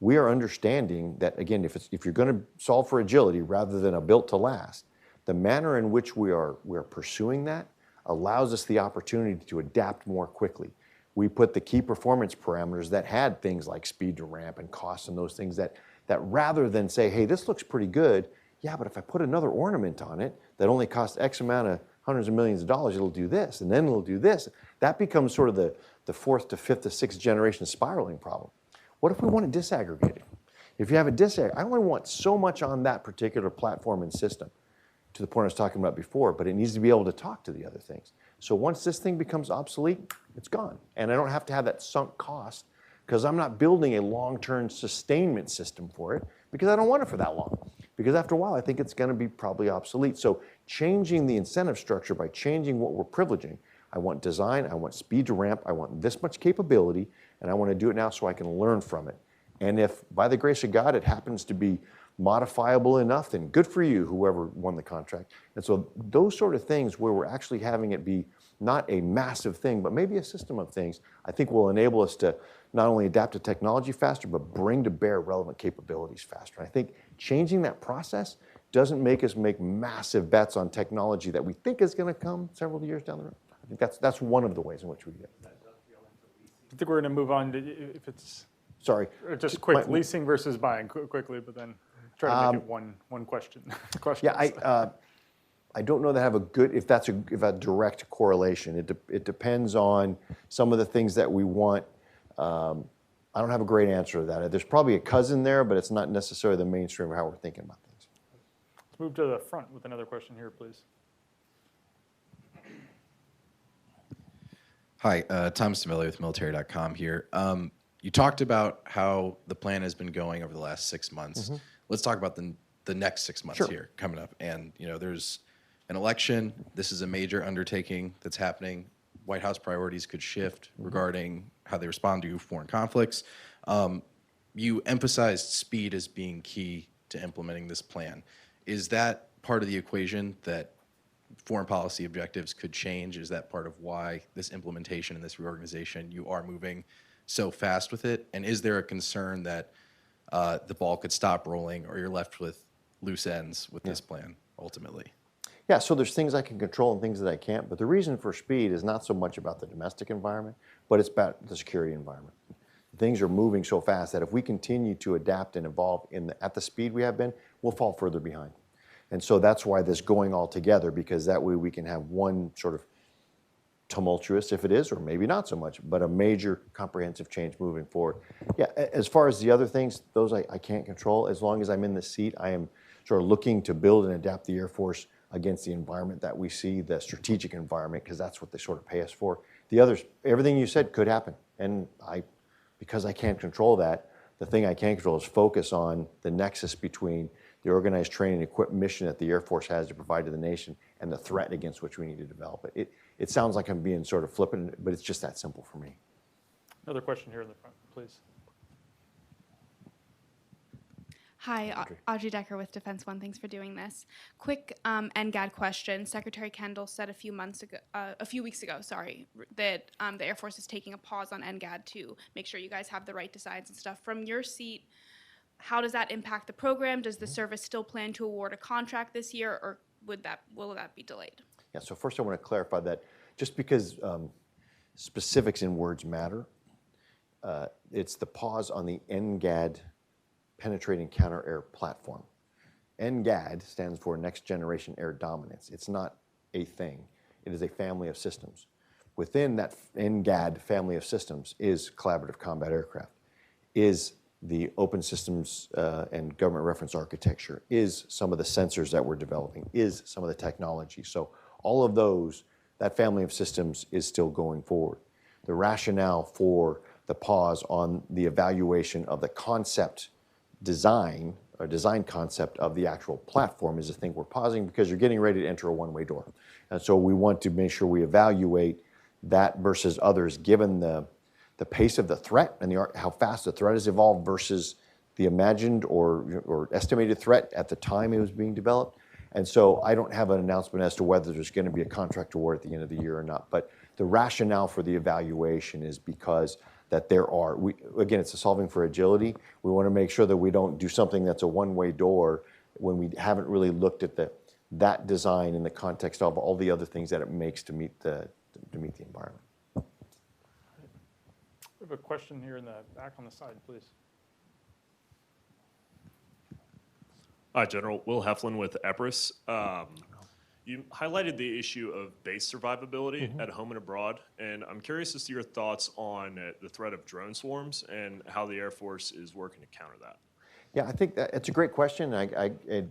We are understanding that, again, if you're going to solve for agility rather than a built to last, the manner in which we are pursuing that allows us the opportunity to adapt more quickly. We put the key performance parameters that had things like speed to ramp and costs and those things that rather than say, hey, this looks pretty good, yeah, but if I put another ornament on it that only costs X amount of hundreds of millions of dollars, it'll do this, and then it'll do this. That becomes sort of the fourth to fifth to sixth generation spiraling problem. What if we want to disaggregate it? If you have a disaggregate, I only want so much on that particular platform and system, to the point I was talking about before, but it needs to be able to talk to the other things. So once this thing becomes obsolete, it's gone. And I don't have to have that sunk cost because I'm not building a long-term sustainment system for it because I don't want it for that long. Because after a while, I think it's going to be probably obsolete. So changing the incentive structure by changing what we're privileging. I want design, I want speed to ramp, I want this much capability, and I want to do it now so I can learn from it. And if, by the grace of God, it happens to be modifiable enough, then good for you, whoever won the contract. And so those sort of things where we're actually having it be not a massive thing, but maybe a system of things, I think will enable us to not only adapt to technology faster, but bring to bear relevant capabilities faster. And I think changing that process doesn't make us make massive bets on technology that we think is going to come several years down the road. I think that's one of the ways in which we do it. I think we're going to move on to, if it's Sorry. just quick, leasing versus buying quickly, but then try to make it one question. Yeah, I don't know that I have a good, if that's a direct correlation. It depends on some of the things that we want. I don't have a great answer to that. There's probably a cousin there, but it's not necessarily the mainstream of how we're thinking about things. Let's move to the front with another question here, please. Hi, Tom Stamelli with military.com here. You talked about how the plan has been going over the last 6 months. Mm-hmm. Let's talk about the next 6 months here coming up. And there's an election. This is a major undertaking that's happening. White House priorities could shift regarding how they respond to foreign conflicts. You emphasized speed as being key to implementing this plan. Is that part of the equation that foreign policy objectives could change? Is that part of why this implementation and this reorganization, you are moving so fast with it? And is there a concern that the ball could stop rolling or you're left with loose ends with this plan ultimately? Yeah, so there's things I can control and things that I can't, but the reason for speed is not so much about the domestic environment, but it's about the security environment. Things are moving so fast that if we continue to adapt and evolve at the speed we have been, we'll fall further behind. And so that's why this going all together, because that way we can have one sort of tumultuous, if it is, or maybe not so much, but a major comprehensive change moving forward. Yeah, as far as the other things, those I can't control. As long as I'm in the seat, I am sort of looking to build and adapt the Air Force against the environment that we see, the strategic environment, because that's what they sort of pay us for. The others, everything you said could happen. And because I can't control that, the thing I can control is focus on the nexus between the organized training and equipped mission that the Air Force has to provide to the nation and the threat against which we need to develop it. It sounds like I'm being sort of flippant, but it's just that simple for me. Another question here in the front, please. Hi, Audrey Decker with Defense One. Thanks for doing this. Quick NGAD question. Secretary Kendall said a few weeks ago, that the Air Force is taking a pause on NGAD to make sure you guys have the right designs and stuff. From your seat, how does that impact the program? Does the service still plan to award a contract this year, or will that be delayed? Yeah, so first I want to clarify that just because specifics in words matter, it's the pause on the NGAD penetrating counter-air platform. NGAD stands for Next Generation Air Dominance. It's not a thing. It is a family of systems. Within that NGAD family of systems is collaborative combat aircraft, is the open systems and government reference architecture, is some of the sensors that we're developing, is some of the technology. So all of those, that family of systems is still going forward. The rationale for the pause on the evaluation of the concept design or design concept of the actual platform is the thing we're pausing because you're getting ready to enter a one-way door. And so we want to make sure we evaluate that versus others given the pace of the threat and how fast the threat has evolved versus the imagined or estimated threat at the time it was being developed. And so I don't have an announcement as to whether there's going to be a contract award at the end of the year or not. But the rationale for the evaluation is because that again, it's a solving for agility. We want to make sure that we don't do something that's a one-way door when we haven't really looked at that design in the context of all the other things that it makes to meet the environment. We have a question here in the back on the side, please. Hi, General. Will Heflin with EPRIS. You highlighted the issue of base survivability at home and abroad, and I'm curious as to your thoughts on the threat of drone swarms and how the Air Force is working to counter that. Yeah, I think it's a great question.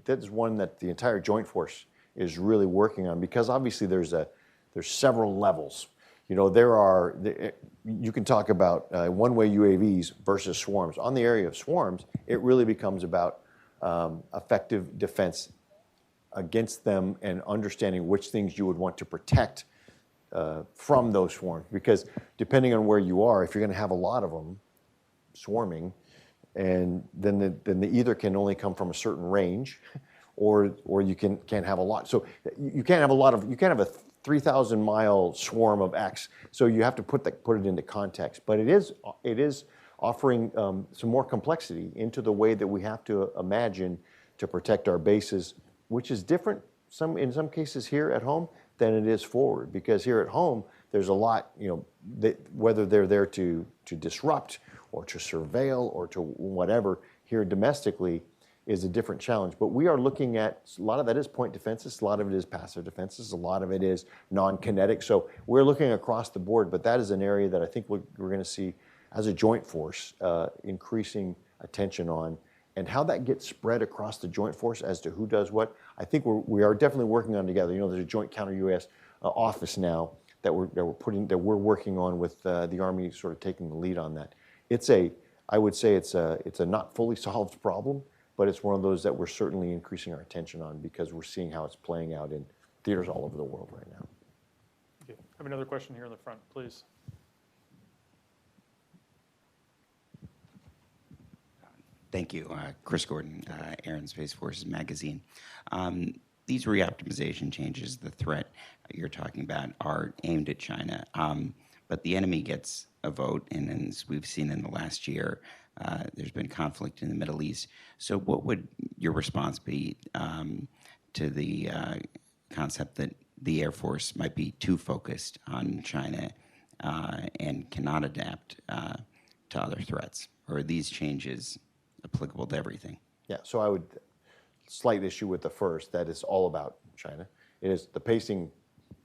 That's one that the entire Joint Force is really working on because obviously there's several levels. You know, you can talk about one-way UAVs versus swarms. On the area of swarms, it really becomes about effective defense against them and understanding which things you would want to protect from those swarms. Because depending on where you are, if you're going to have a lot of them swarming, and then they either can only come from a certain range, or you can't have a lot. So you can't have a 3,000-mile swarm of X. So you have to put it into context. But it is offering some more complexity into the way that we have to imagine to protect our bases, which is different in some cases here at home than it is forward. Because here at home, there's a lot, whether they're there to disrupt or to surveil or to whatever, here domestically is a different challenge. But we are looking at, a lot of that is point defenses, a lot of it is passive defenses, a lot of it is non-kinetic. So we're looking across the board, but that is an area that I think we're going to see as a joint force increasing attention on. And how that gets spread across the joint force as to who does what, I think we are definitely working on together. There's a joint counter-UAS office now that we're working on with the Army sort of taking the lead on that. I would say it's a not fully solved problem, but it's one of those that we're certainly increasing our attention on because we're seeing how it's playing out in theaters all over the world right now. Okay. I have another question here in the front, please. Thank you. Chris Gordon, Air and Space Forces Magazine. These reoptimization changes, the threat you're talking about, are aimed at China. But the enemy gets a vote, and as we've seen in the last year, there's been conflict in the Middle East. So what would your response be to the concept that the Air Force might be too focused on China and cannot adapt to other threats? Or are these changes applicable to everything? Yeah, so I would slight issue with the first, that is all about China. It is the pacing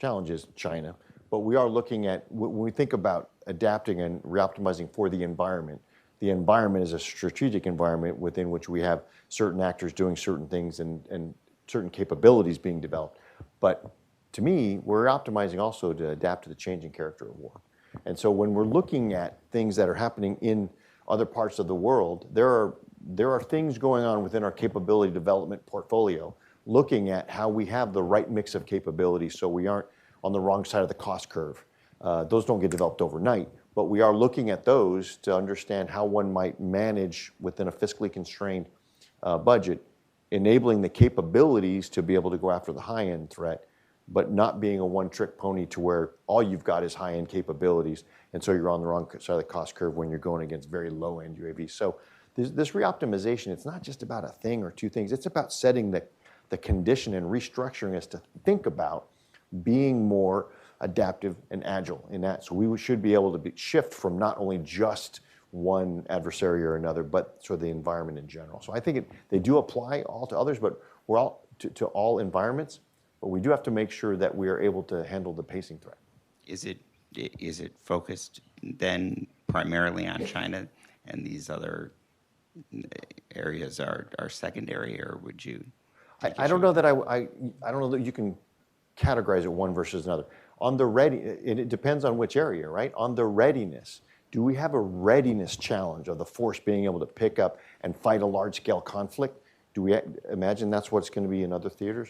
challenge is China, but we are looking at, when we think about adapting and reoptimizing for the environment is a strategic environment within which we have certain actors doing certain things and certain capabilities being developed. But to me, we're optimizing also to adapt to the changing character of war. And so when we're looking at things that are happening in other parts of the world, there are things going on within our capability development portfolio, looking at how we have the right mix of capabilities so we aren't on the wrong side of the cost curve. Those don't get developed overnight, but we are looking at those to understand how one might manage within a fiscally constrained budget, enabling the capabilities to be able to go after the high-end threat, but not being a one-trick pony to where all you've got is high-end capabilities, and so you're on the wrong side of the cost curve when you're going against very low-end UAVs. So this reoptimization, it's not just about a thing or two things. It's about setting the condition and restructuring us to think about being more adaptive and agile in that. So we should be able to shift from not only just one adversary or another, but sort of the environment in general. So I think they do apply all to others, but we're all to all environments. But we do have to make sure that we are able to handle the pacing threat. Is it focused then primarily on China, and these other areas are secondary, or would you? I don't know that I don't know that you can categorize it one versus another. On the it depends on which area, right? On the readiness, Do we have a readiness challenge of the force being able to pick up and fight a large-scale conflict? Do we imagine that's what's going to be in other theaters?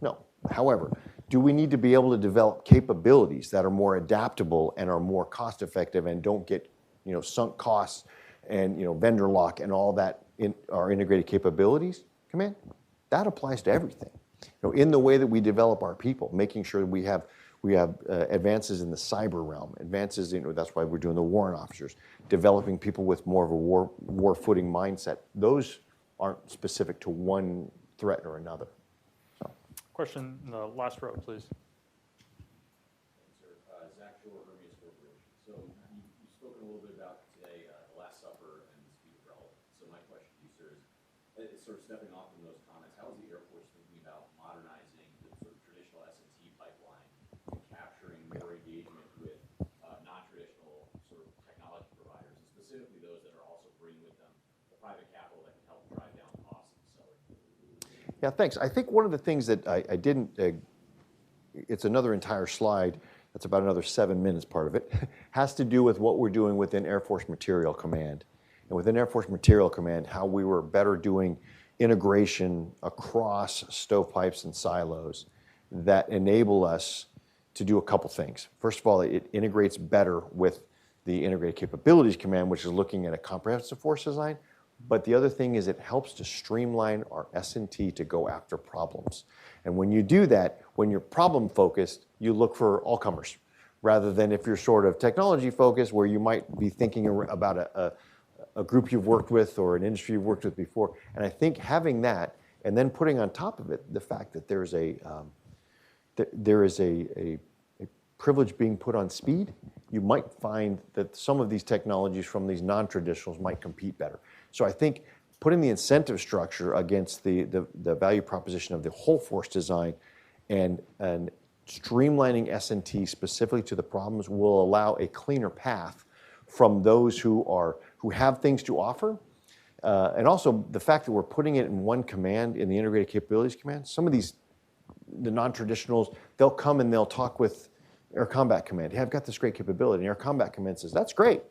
No. However, do we need to be able to develop capabilities that are more adaptable and are more cost-effective and don't get, sunk costs and, vendor lock and all that in our integrated capabilities? Command, that applies to everything. In the way that we develop our people, making sure that we have advances in the cyber realm, advances in, that's why we're doing the warrant officers, developing people with more of a war footing mindset. Those aren't specific to one threat or another. Question in the last row, please. Zach Shore, Hermes Corporation. So you've spoken a little bit about today the Last Supper and the speed of relevance. So my question to you, sir, is sort of stepping off from those comments, how is the Air Force thinking about modernizing the sort of traditional S&T pipeline and capturing more engagement with non-traditional sort of technology providers, and specifically those that are also bringing with them the private capital that can help drive down costs and accelerate? Yeah, thanks. I think one of the things that I didn't, it's another entire slide, that's about another 7 minutes part of it, has to do with what we're doing within Air Force Material Command. And within Air Force Material Command, how we were better doing integration across stovepipes and silos that enable us to do a couple things. First of all, it integrates better with the Integrated Capabilities Command, which is looking at a comprehensive force design. But the other thing is it helps to streamline our S&T to go after problems. And when you do that, when you're problem focused, you look for all comers, rather than if you're sort of technology focused, where you might be thinking about a group you've worked with or an industry you've worked with before. And I think having that, and then putting on top of it the fact that there is a privilege being put on speed, you might find that some of these technologies from these non-traditionals might compete better. So I think putting the incentive structure against the value proposition of the whole force design and streamlining S&T specifically to the problems will allow a cleaner path from those who have things to offer. And also the fact that we're putting it in one command, in the Integrated Capabilities Command. Some of the non-traditionals, they'll come and they'll talk with Air Combat Command. Hey, I've got this great capability. And Air Combat Command says, that's great.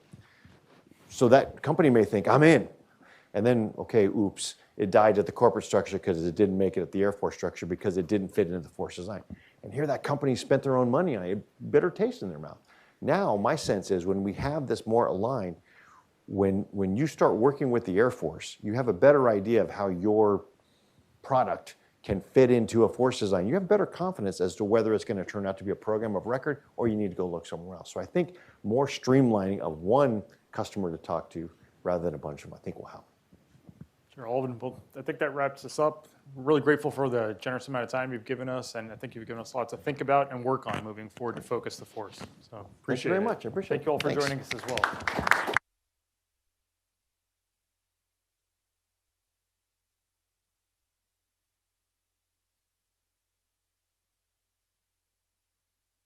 So that company may think, I'm in. And then, okay, oops, it died at the corporate structure because it didn't make it at the Air Force structure because it didn't fit into the force design. And here that company spent their own money on it, bitter taste in their mouth. Now, my sense is when we have this more aligned, when you start working with the Air Force, you have a better idea of how your product can fit into a force design. You have better confidence as to whether it's going to turn out to be a program of record or you need to go look somewhere else. So I think more streamlining of one customer to talk to rather than a bunch of them, I think will help. General Allvin, well, I think that wraps us up. We're really grateful for the generous amount of time you've given us, and I think you've given us lots to think about and work on moving forward to focus the force. So appreciate it. Thank you very much. I appreciate it. Thank you all for Thanks. joining us as well.